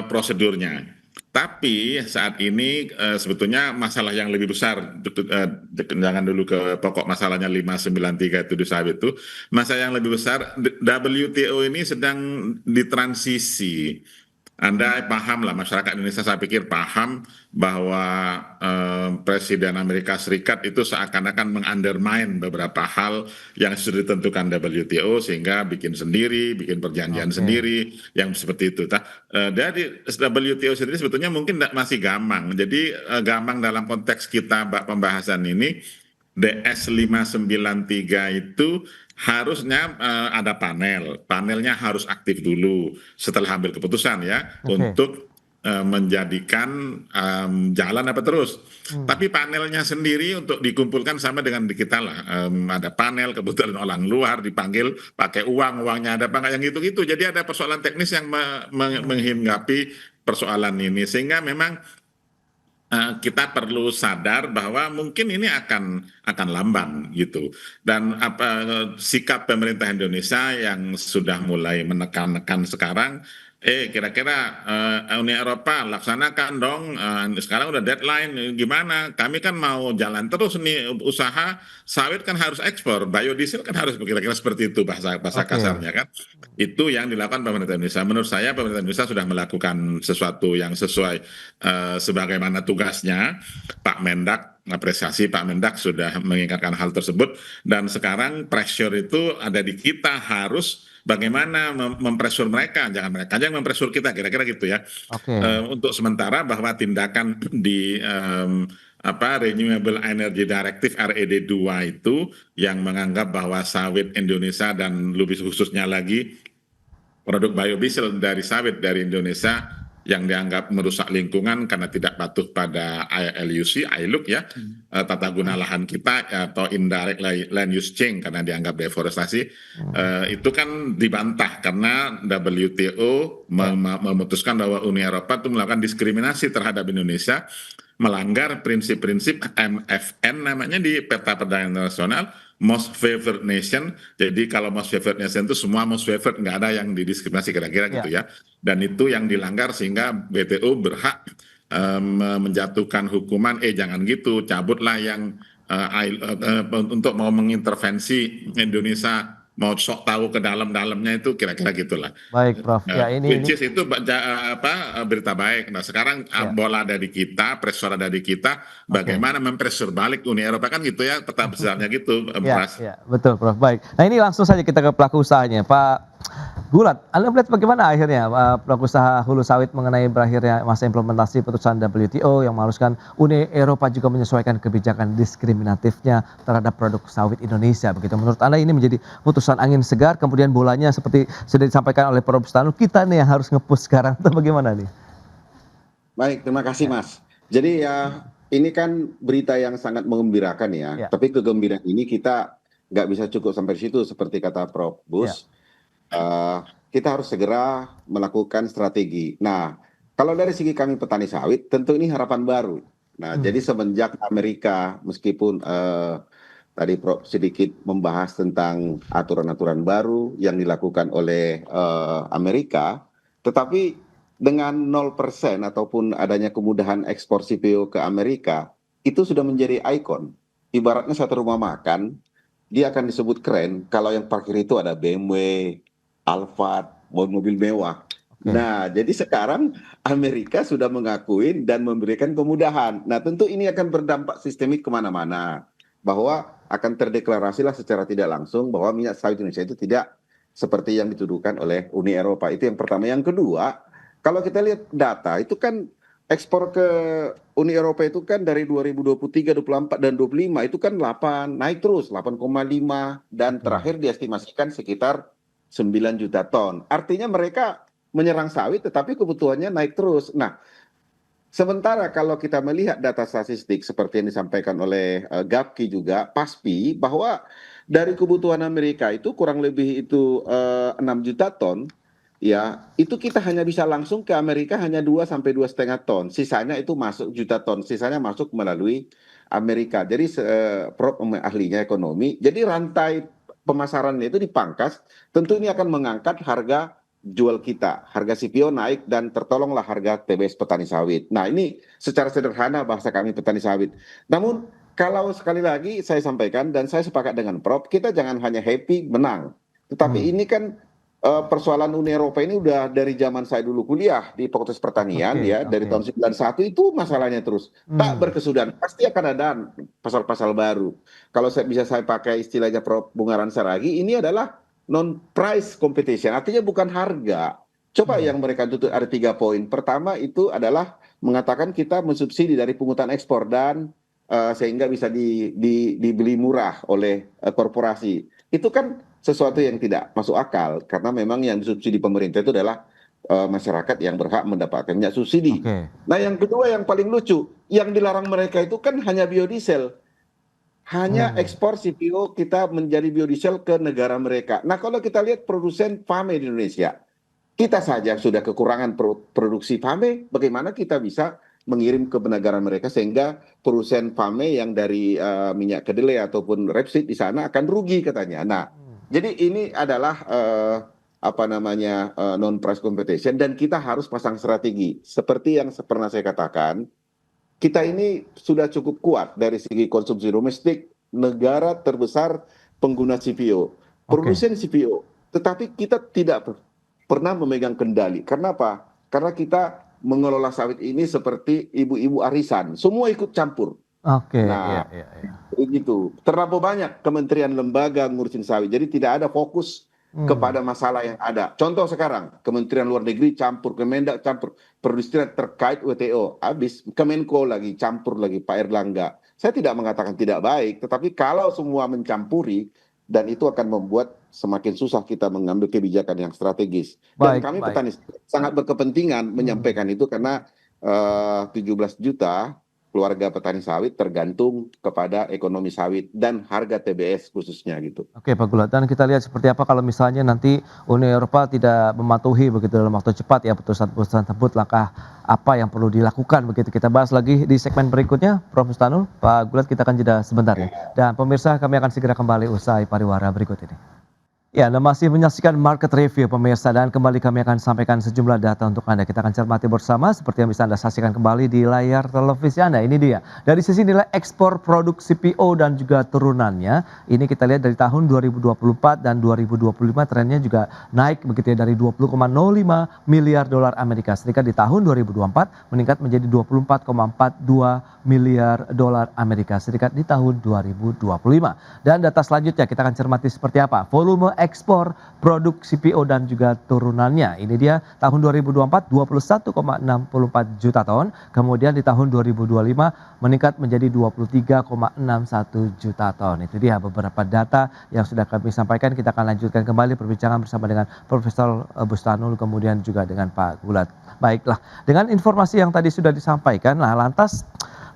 Speaker 6: prosedurnya. Tapi saat ini sebetulnya masalah yang lebih besar, jangan dulu ke pokok masalahnya 593 itu di sawit itu, masalah yang lebih besar, WTO ini sedang ditransisi. Anda paham lah, masyarakat Indonesia saya pikir paham bahwa Presiden Amerika Serikat itu seakan-akan mengundermine beberapa hal yang sudah ditentukan WTO, sehingga bikin sendiri, bikin perjanjian sendiri yang seperti itu. Dari WTO sendiri sebetulnya mungkin masih gampang. Jadi gampang dalam konteks kita pembahasan ini, DS 593 itu harusnya ada panelnya harus aktif dulu setelah ambil keputusan ya, untuk menjadikan jalan apa terus. Tapi panelnya sendiri untuk dikumpulkan sama dengan di kita lah, ada panel, kebetulan orang luar dipanggil pakai uangnya ada apa nggak yang gitu-gitu. Jadi ada persoalan teknis yang menghinggapi persoalan ini, sehingga memang kita perlu sadar bahwa mungkin ini akan lamban gitu. Dan sikap pemerintah Indonesia yang sudah mulai menekan-nekan sekarang, kira-kira Uni Eropa laksanakan dong, sekarang udah deadline, gimana? Kami kan mau jalan terus nih usaha, sawit kan harus ekspor, biodiesel kan harus, kira-kira seperti itu bahasa kasarnya kan. Itu yang dilakukan pemerintah Indonesia. Menurut saya pemerintah Indonesia sudah melakukan sesuatu yang sesuai sebagaimana tugasnya. Pak Mendak, apresiasi Pak Mendak sudah mengingatkan hal tersebut, dan sekarang pressure itu ada di kita, harus bagaimana mempressure mereka, jangan mereka yang mempressure kita, kira-kira gitu ya. Untuk sementara bahwa tindakan di Renewable Energy Directive RED 2 itu yang menganggap bahwa sawit Indonesia dan lebih khususnya lagi produk biodiesel dari sawit dari Indonesia yang dianggap merusak lingkungan karena tidak patuh pada ILUC ya, tata guna lahan kita, atau indirect land use change karena dianggap deforestasi, itu kan dibantah karena WTO memutuskan bahwa Uni Eropa itu melakukan diskriminasi terhadap Indonesia, melanggar prinsip-prinsip MFN namanya di Peta Perdagangan Internasional, Most Favored Nation. Jadi kalau Most Favored Nation itu semua most favored, nggak ada yang didiskriminasi, kira-kira gitu ya. Dan itu yang dilanggar, sehingga WTO berhak menjatuhkan hukuman, jangan gitu, cabutlah yang untuk mau mengintervensi Indonesia, mau sok tahu ke dalam-dalamnya, itu kira-kira gitulah.
Speaker 1: Baik, Prof. Ya, ini
Speaker 6: Itu berita baik. Nah, sekarang bola ada di kita, pressure ada di kita, bagaimana mempressure balik Uni Eropa, kan gitu ya, peta besarnya gitu.
Speaker 1: Ya, betul, Prof. Baik. Nah, ini langsung saja kita ke pelaku usahanya, Pak Gulat. Anda melihat bagaimana akhirnya pelaku usaha hulu sawit mengenai berakhirnya masa implementasi putusan WTO yang mengharuskan Uni Eropa juga menyesuaikan kebijakan diskriminatifnya terhadap produk sawit Indonesia. Begitu, menurut Anda ini menjadi putusan angin segar, kemudian bolanya seperti sudah disampaikan oleh Prof. Stanul, kita nih yang harus nge-push sekarang, atau bagaimana nih?
Speaker 7: Baik, terima kasih Mas. Jadi ya, ini kan berita yang sangat menggembirakan ya. Tapi kegembiraan ini kita nggak bisa cukup sampai situ, seperti kata Prof. Bus. Kita harus segera melakukan strategi. Nah, kalau dari segi kami petani sawit, tentu ini harapan baru. Nah, jadi semenjak Amerika, meskipun tadi Prof sedikit membahas tentang aturan-aturan baru yang dilakukan oleh Amerika, tetapi dengan 0% ataupun adanya kemudahan ekspor CPO ke Amerika, itu sudah menjadi ikon. Ibaratnya satu rumah makan, dia akan disebut keren kalau yang parkir itu ada BMW, Alphard, mobil mewah. Nah, jadi sekarang Amerika sudah mengakui dan memberikan kemudahan. Nah, tentu ini akan berdampak sistemik kemana-mana. Bahwa akan terdeklarasilah secara tidak langsung bahwa minyak sawit Indonesia itu tidak seperti yang dituduhkan oleh Uni Eropa. Itu yang pertama. Yang kedua, kalau kita lihat data, itu kan ekspor ke Uni Eropa itu kan dari 2023, 24, dan 25 itu kan 8, naik terus 8,5 dan terakhir diestimasikan sekitar 9 juta ton. Artinya mereka menyerang sawit tetapi kebutuhannya naik terus. Nah, sementara kalau kita melihat data statistik seperti yang disampaikan oleh Gapki juga, PASPI, bahwa dari kebutuhan Amerika itu kurang lebih itu 6 juta ton, ya itu kita hanya bisa langsung ke Amerika hanya 2 sampai 2,5 ton. Sisanya itu masuk juta ton, sisanya masuk melalui Amerika. Jadi Prof ahlinya ekonomi, jadi rantai pemasarannya itu dipangkas, tentu ini akan mengangkat harga jual kita, harga CPO naik dan tertolonglah harga TBS petani sawit. Nah, ini secara sederhana bahasa kami petani sawit. Namun kalau sekali lagi saya sampaikan dan saya sepakat dengan Prof, kita jangan hanya happy menang. Tetapi ini kan persoalan Uni Eropa ini udah dari zaman saya dulu kuliah di Fakultas Pertanian dari tahun 91 itu masalahnya terus. Tak berkesudahan, pasti akan ada pasal-pasal baru. Kalau saya pakai istilahnya Prof Bungaran Saragi, ini adalah non-price competition, artinya bukan harga. Coba yang mereka tutup ada 3 poin. Pertama itu adalah mengatakan kita mensubsidi dari pungutan ekspor dan sehingga bisa dibeli murah oleh korporasi. Itu kan sesuatu yang tidak masuk akal karena memang yang disubsidi pemerintah itu adalah masyarakat yang berhak mendapatkan minyak subsidi. Nah, yang kedua yang paling lucu, yang dilarang mereka itu kan hanya biodiesel. Hanya ekspor CPO kita menjadi biodiesel ke negara mereka. Nah, kalau kita lihat produsen PAME di Indonesia, kita saja sudah kekurangan produksi PAME, bagaimana kita bisa mengirim ke negara mereka sehingga produsen PAME yang dari minyak kedelai ataupun rapeseed di sana akan rugi katanya. Nah, jadi ini adalah non-price competition dan kita harus pasang strategi. Seperti yang pernah saya katakan, kita ini sudah cukup kuat dari segi konsumsi domestik, negara terbesar pengguna CPO, produsen CPO. Tetapi kita tidak pernah memegang kendali. Karena apa? Karena kita mengelola sawit ini seperti ibu-ibu arisan. Semua ikut campur. Nah, begitu. Terlalu banyak kementerian lembaga ngurusin sawit. Jadi tidak ada fokus kepada masalah yang ada. Contoh sekarang, Kementerian Luar Negeri campur, Kemendak campur, perindustrian terkait WTO, habis Kemenko lagi campur lagi, Pak Erlangga. Saya tidak mengatakan tidak baik, tetapi kalau semua mencampuri, dan itu akan membuat semakin susah kita mengambil kebijakan yang strategis. Dan kami petani sangat berkepentingan menyampaikan itu karena 17 juta keluarga petani sawit tergantung kepada ekonomi sawit dan harga TBS khususnya gitu.
Speaker 1: Oke Pak Gulat, dan kita lihat seperti apa kalau misalnya nanti Uni Eropa tidak mematuhi begitu dalam waktu cepat ya putusan tersebut, langkah apa yang perlu dilakukan begitu. Kita bahas lagi di segmen berikutnya, Prof Bustanul. Pak Gulat, kita akan jeda sebentar ya. Dan pemirsa, kami akan segera kembali usai pariwara berikut ini. Ya, Anda masih menyaksikan Market Review pemirsa, dan kembali kami akan sampaikan sejumlah data untuk Anda. Kita akan cermati bersama seperti yang bisa Anda saksikan kembali di layar televisi Anda. Ini dia. Dari sisi nilai ekspor produk CPO dan juga turunannya, ini kita lihat dari tahun 2024 dan 2025 trennya juga naik begitu ya, dari 20,05 miliar dolar Amerika Serikat di tahun 2024 meningkat menjadi 24,42 miliar dolar Amerika Serikat di tahun 2025. Dan data selanjutnya kita akan cermati seperti apa volume ekspor produk CPO dan juga turunannya. Ini dia tahun 2024 21,64 juta ton, kemudian di tahun 2025 meningkat menjadi 23,61 juta ton. Itu dia beberapa data yang sudah kami sampaikan. Kita akan lanjutkan kembali perbincangan bersama dengan Profesor Bustanul kemudian juga dengan Pak Gulat. Baiklah, dengan informasi yang tadi sudah disampaikan, nah lantas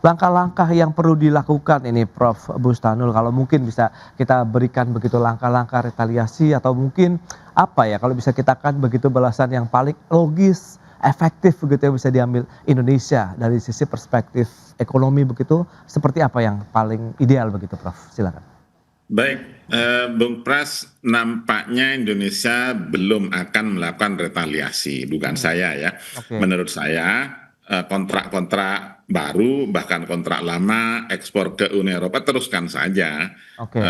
Speaker 1: langkah-langkah yang perlu dilakukan ini Prof Bustanul, kalau mungkin bisa kita berikan begitu langkah-langkah retaliasi atau mungkin apa ya kalau bisa kita kan begitu balasan yang paling logis, efektif begitu yang bisa diambil Indonesia dari sisi perspektif ekonomi begitu, seperti apa yang paling ideal begitu Prof? Silakan.
Speaker 6: Baik, Bung Pras, nampaknya Indonesia belum akan melakukan retaliasi, dugaan saya ya. Menurut saya kontrak-kontrak baru bahkan kontrak lama ekspor ke Uni Eropa teruskan saja,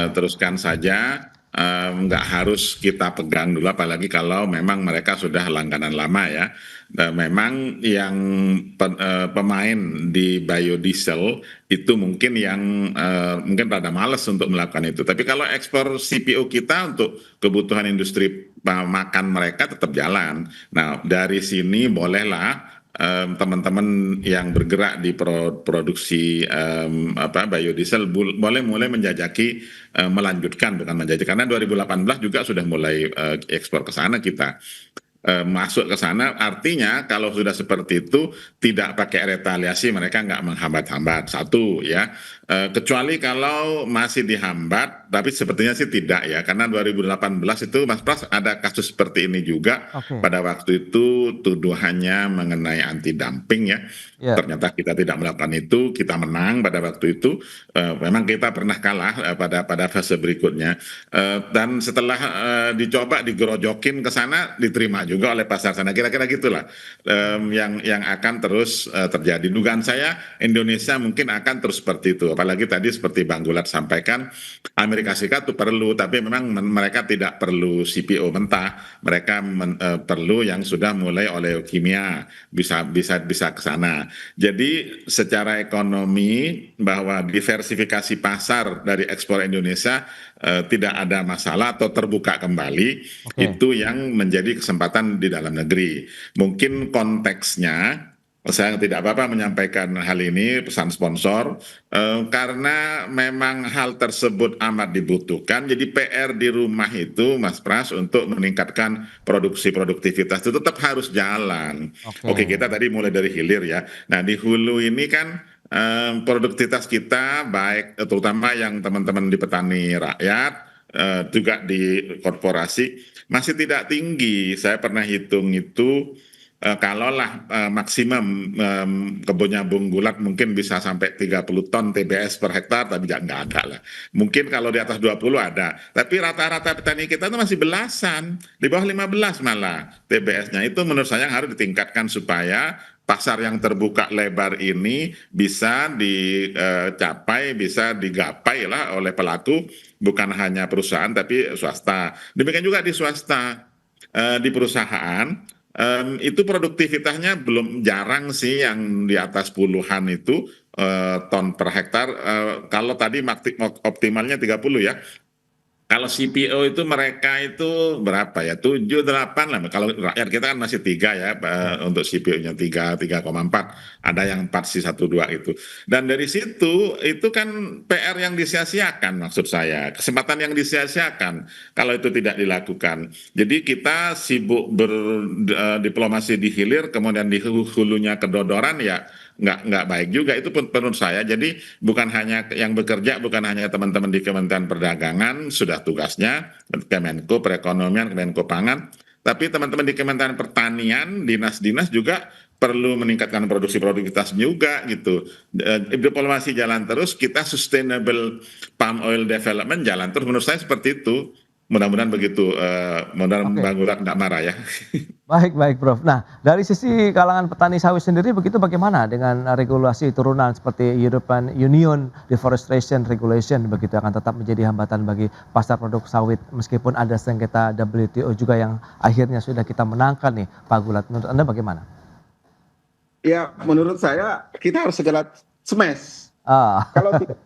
Speaker 6: teruskan saja. nggak harus kita pegang dulu, apalagi kalau memang mereka sudah langganan lama ya. Memang yang pemain di biodiesel itu mungkin yang mungkin rada males untuk melakukan itu. Tapi kalau ekspor CPO kita untuk kebutuhan industri makan mereka tetap jalan. Nah, dari sini bolehlah teman-teman yang bergerak di produksi biodiesel boleh mulai menjajaki melanjutkan, bukan menjajaki, karena 2018 juga sudah mulai ekspor ke sana kita. Masuk ke sana, artinya kalau sudah seperti itu tidak pakai retaliasi, mereka nggak menghambat-hambat, satu ya. Kecuali kalau masih dihambat, tapi sepertinya sih tidak ya, karena 2018 itu Mas Pras ada kasus seperti ini juga. Pada waktu itu tuduhannya mengenai anti dumping ya. Ternyata kita tidak melakukan itu, kita menang pada waktu itu. Memang kita pernah kalah pada fase berikutnya, dan setelah dicoba digerojokin ke sana diterima juga oleh pasar sana, kira-kira gitulah yang akan terus terjadi. Dugaan saya Indonesia mungkin akan terus seperti itu, apalagi tadi seperti Bang Gulat sampaikan, Amerika Serikat itu perlu, tapi memang mereka tidak perlu CPO mentah, mereka perlu yang sudah mulai oleokimia, bisa ke sana. Jadi secara ekonomi bahwa diversifikasi pasar dari ekspor Indonesia tidak ada masalah atau terbuka kembali, itu yang menjadi kesempatan di dalam negeri. Mungkin konteksnya saya tidak apa-apa menyampaikan hal ini, pesan sponsor, karena memang hal tersebut amat dibutuhkan. Jadi PR di rumah itu, Mas Pras, untuk meningkatkan produktivitas itu tetap harus jalan. Oke, kita tadi mulai dari hilir ya. Nah, di hulu ini kan produktivitas kita baik, terutama yang teman-teman di petani rakyat, juga di korporasi masih tidak tinggi. Saya pernah hitung itu, kalaulah maksimum kebunnya Bung Gulat mungkin bisa sampai 30 ton TBS per hektar, tapi nggak ada lah. Mungkin kalau di atas 20 ada, tapi rata-rata petani kita itu masih belasan, di bawah 15 malah TBS-nya. Itu menurut saya harus ditingkatkan supaya pasar yang terbuka lebar ini bisa dicapai, bisa digapai lah oleh pelaku, bukan hanya perusahaan tapi swasta. Demikian juga di swasta, di perusahaan itu produktivitasnya belum, jarang sih yang di atas puluhan itu ton per hektar. Kalau tadi optimalnya 30 ya. Kalau CPO itu mereka itu berapa ya? 7, 8 lah. Kalau rakyat kita kan masih 3 ya, untuk CPO-nya 3,4. Ada yang 4 sih 1, 2 itu. Dan dari situ itu kan PR yang disia-siakan, maksud saya. Kesempatan yang disia-siakan kalau itu tidak dilakukan. Jadi kita sibuk berdiplomasi di hilir, kemudian di hulunya kedodoran ya. Nggak baik juga itu pun menurut saya. Jadi bukan hanya yang bekerja, bukan hanya teman-teman di Kementerian Perdagangan, sudah tugasnya Kemenko Perekonomian, Kemenko Pangan, tapi teman-teman di Kementerian Pertanian, dinas-dinas juga perlu meningkatkan produktivitas juga gitu. Diplomasi jalan terus, kita sustainable palm oil development jalan terus, menurut saya seperti itu. Mudah-mudahan begitu, mudah-mudahan Bang Gulat nggak marah ya.
Speaker 1: Baik, Prof. Nah, dari sisi kalangan petani sawit sendiri begitu bagaimana dengan regulasi turunan seperti European Union Deforestation Regulation begitu akan tetap menjadi hambatan bagi pasar produk sawit meskipun ada sengketa WTO juga yang akhirnya sudah kita menangkan nih, Pak Gulat. Menurut Anda bagaimana?
Speaker 7: Ya, menurut saya kita harus segera smash. Kalau tidak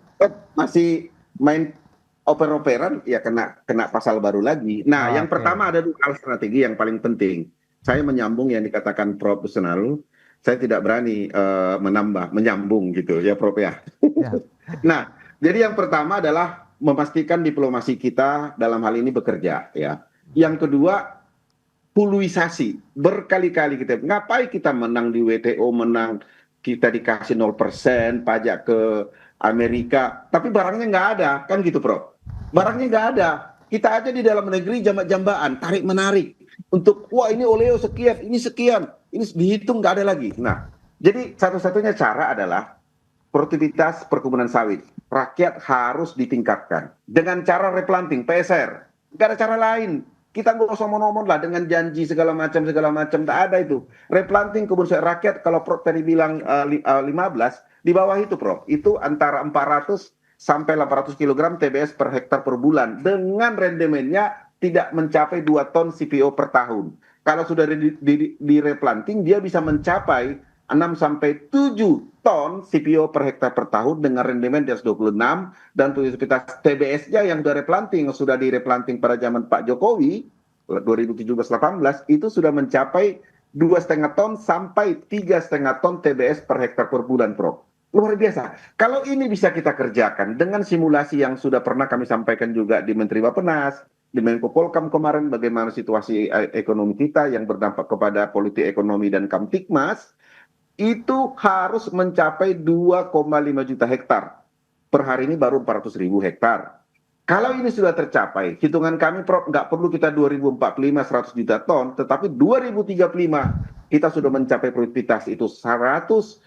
Speaker 7: masih main oper-operan ya kena pasal baru lagi. Nah, yang pertama ada 2 hal strategi yang paling penting. Saya menyambung yang dikatakan Prof. Husnul, saya tidak berani menyambung gitu ya Prof ya. Nah, jadi yang pertama adalah memastikan diplomasi kita dalam hal ini bekerja ya. Yang kedua, puluisasi. Berkali-kali kita, ngapain kita menang di WTO, menang kita dikasih 0% pajak ke Amerika, tapi barangnya nggak ada, kan gitu Prof. Barangnya nggak ada. Kita aja di dalam negeri jambak-jambaan, tarik-menarik. Untuk, wah ini oleo sekian, ini sekian. Ini dihitung nggak ada lagi. Nah, jadi satu-satunya cara adalah produktivitas perkebunan sawit. Rakyat harus ditingkatkan. Dengan cara replanting, PSR. Nggak ada cara lain. Kita nggak usah ngomong lah dengan janji segala macam. Tak ada itu. Replanting kebun sawit rakyat, kalau Prof tadi bilang 15, di bawah itu Prof. Itu antara 400 sampai 800 kg TBS per hektar per bulan dengan rendemennya tidak mencapai 2 ton CPO per tahun. Kalau sudah di replanting dia bisa mencapai 6 sampai 7 ton CPO per hektar per tahun dengan rendemen di atas 26 dan produktivitas TBS-nya yang sudah direplanting pada zaman Pak Jokowi 2017-18 itu sudah mencapai 2,5 ton sampai 3,5 ton TBS per hektar per bulan, Prof. Luar biasa. Kalau ini bisa kita kerjakan dengan simulasi yang sudah pernah kami sampaikan juga di Menteri Bappenas, di Menko Polkam kemarin, bagaimana situasi ekonomi kita yang berdampak kepada politik ekonomi dan Kamtibmas, itu harus mencapai 2,5 juta hektar. Per hari ini baru 400.000 hektar. Kalau ini sudah tercapai, hitungan kami Prof, nggak perlu kita 2045 100 juta ton, tetapi 2035 kita sudah mencapai produktivitas itu 127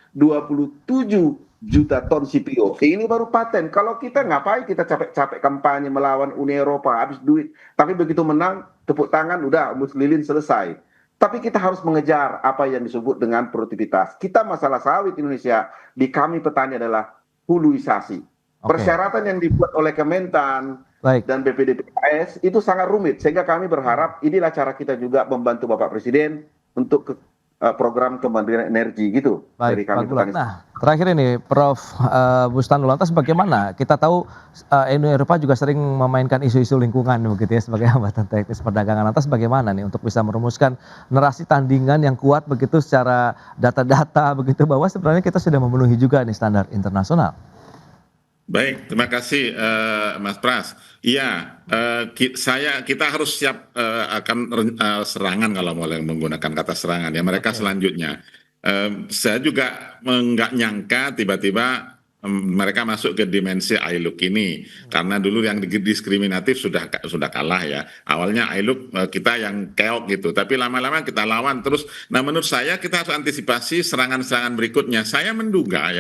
Speaker 7: juta ton CPO. Ini baru paten. Kalau kita ngapain kita capek-capek kampanye melawan Uni Eropa, habis duit. Tapi begitu menang, tepuk tangan, udah mus lilin selesai. Tapi kita harus mengejar apa yang disebut dengan produktivitas. Kita masalah sawit Indonesia di kami petani adalah huluisasi. Persyaratan yang dibuat oleh Kementan dan BPDPKS itu sangat rumit. Sehingga kami berharap inilah cara kita juga membantu Bapak Presiden untuk program Kementerian Energi gitu. Dari kami petani.
Speaker 1: Nah, terakhir ini Prof. Bustanul, lantas bagaimana? Kita tahu Uni Eropa juga sering memainkan isu-isu lingkungan begitu ya sebagai hambatan teknis perdagangan. Lantas bagaimana nih untuk bisa merumuskan narasi tandingan yang kuat begitu secara data-data begitu bahwa sebenarnya kita sudah memenuhi juga nih standar internasional.
Speaker 6: Baik, terima kasih Mas Pras. Iya, kita harus siap akan serangan kalau mulai menggunakan kata serangan ya mereka selanjutnya. Saya juga nggak nyangka tiba-tiba mereka masuk ke dimensi ILUC ini karena dulu yang diskriminatif sudah kalah ya. Awalnya ILUC kita yang keok gitu, tapi lama-lama kita lawan terus. Nah, menurut saya kita harus antisipasi serangan-serangan berikutnya. Saya menduga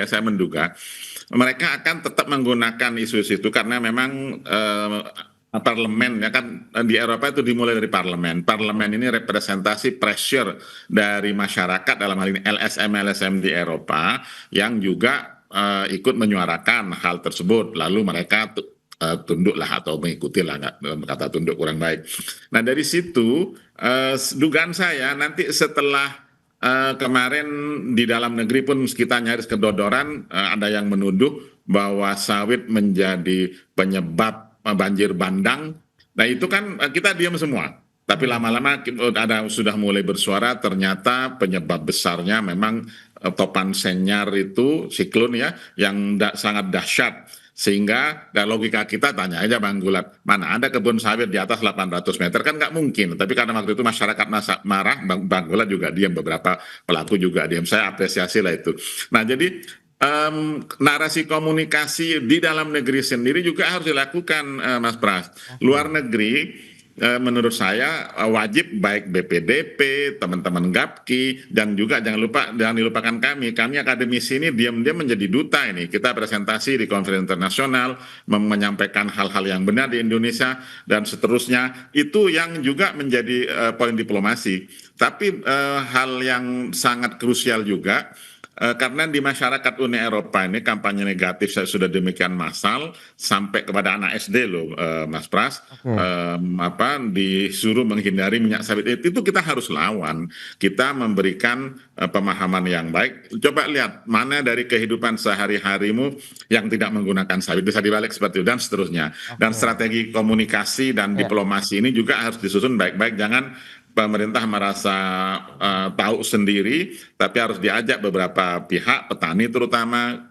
Speaker 6: mereka akan tetap menggunakan isu-isu itu karena memang parlemen ya kan di Eropa itu dimulai dari parlemen. Parlemen ini representasi pressure dari masyarakat dalam hal ini LSM di Eropa yang juga ikut menyuarakan hal tersebut. Lalu mereka tunduklah atau mengikutilah, kata tunduk kurang baik. Nah dari situ dugaan saya nanti setelah kemarin di dalam negeri pun kita nyaris kedodoran, ada yang menuduh bahwa sawit menjadi penyebab banjir bandang. Nah itu kan kita diam semua. Tapi lama-lama sudah mulai bersuara ternyata penyebab besarnya memang topan senyar itu siklon ya yang sangat dahsyat. Sehingga dari logika kita tanya aja Bang Gulat, mana ada kebun sawit di atas 800 meter kan nggak mungkin. Tapi karena waktu itu masyarakat marah, Bang Gulat juga diam, beberapa pelaku juga diam. Saya apresiasi lah itu. Nah jadi narasi komunikasi di dalam negeri sendiri juga harus dilakukan Mas Pras. Luar negeri menurut saya wajib baik BPDP, teman-teman GAPKI, dan juga jangan dilupakan kami akademisi ini diam-diam menjadi duta ini. Kita presentasi di konferensi internasional, menyampaikan hal-hal yang benar di Indonesia, dan seterusnya. Itu yang juga menjadi poin diplomasi. Tapi hal yang sangat krusial juga, karena di masyarakat Uni Eropa ini kampanye negatif sudah demikian massal sampai kepada anak SD loh Mas Pras, disuruh menghindari minyak sawit itu kita harus lawan. Kita memberikan pemahaman yang baik. Coba lihat mana dari kehidupan sehari-harimu yang tidak menggunakan sawit, bisa dibalik seperti itu dan seterusnya. Dan strategi komunikasi dan diplomasi ini juga harus disusun baik-baik. Jangan pemerintah merasa tahu sendiri, tapi harus diajak beberapa pihak, petani terutama,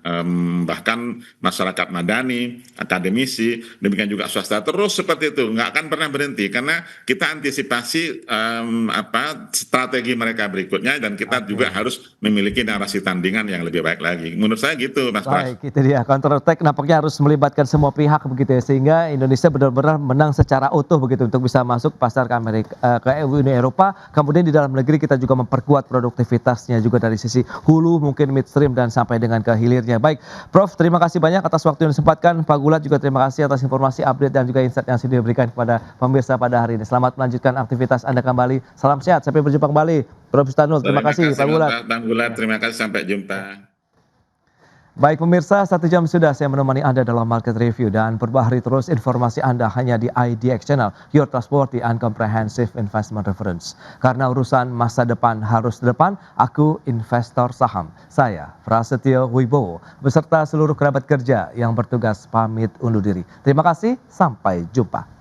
Speaker 6: bahkan masyarakat madani, akademisi, demikian juga swasta, terus seperti itu, nggak akan pernah berhenti, karena kita antisipasi strategi mereka berikutnya, dan kita juga harus memiliki narasi tandingan yang lebih baik lagi. Menurut saya gitu, Mas Pras.
Speaker 1: Baik, itu dia, counter attack nampaknya harus melibatkan semua pihak begitu ya, sehingga Indonesia benar-benar menang secara utuh begitu untuk bisa masuk pasar ke Uni Eropa, kemudian di dalam negeri kita juga memperkuat produktivitasnya juga dari sisi hulu, mungkin midstream dan sampai dengan ke hilirnya. Baik, Prof, terima kasih banyak atas waktu yang disempatkan. Pak Gulat juga terima kasih atas informasi update dan juga insight yang sudah diberikan kepada pemirsa pada hari ini. Selamat melanjutkan aktivitas Anda kembali. Salam sehat, sampai berjumpa kembali. Prof. Bustanul, terima kasih Pak Gulat.
Speaker 6: Bang Gulat, terima kasih, sampai jumpa.
Speaker 1: Baik pemirsa, 1 jam sudah saya menemani Anda dalam Market Review dan perbaharui terus informasi Anda hanya di IDX Channel, Your Trustworthy and Comprehensive Investment Reference. Karena urusan masa depan harus di depan, aku investor saham. Saya, Prasetyo Wibowo, beserta seluruh kerabat kerja yang bertugas pamit undur diri. Terima kasih, sampai jumpa.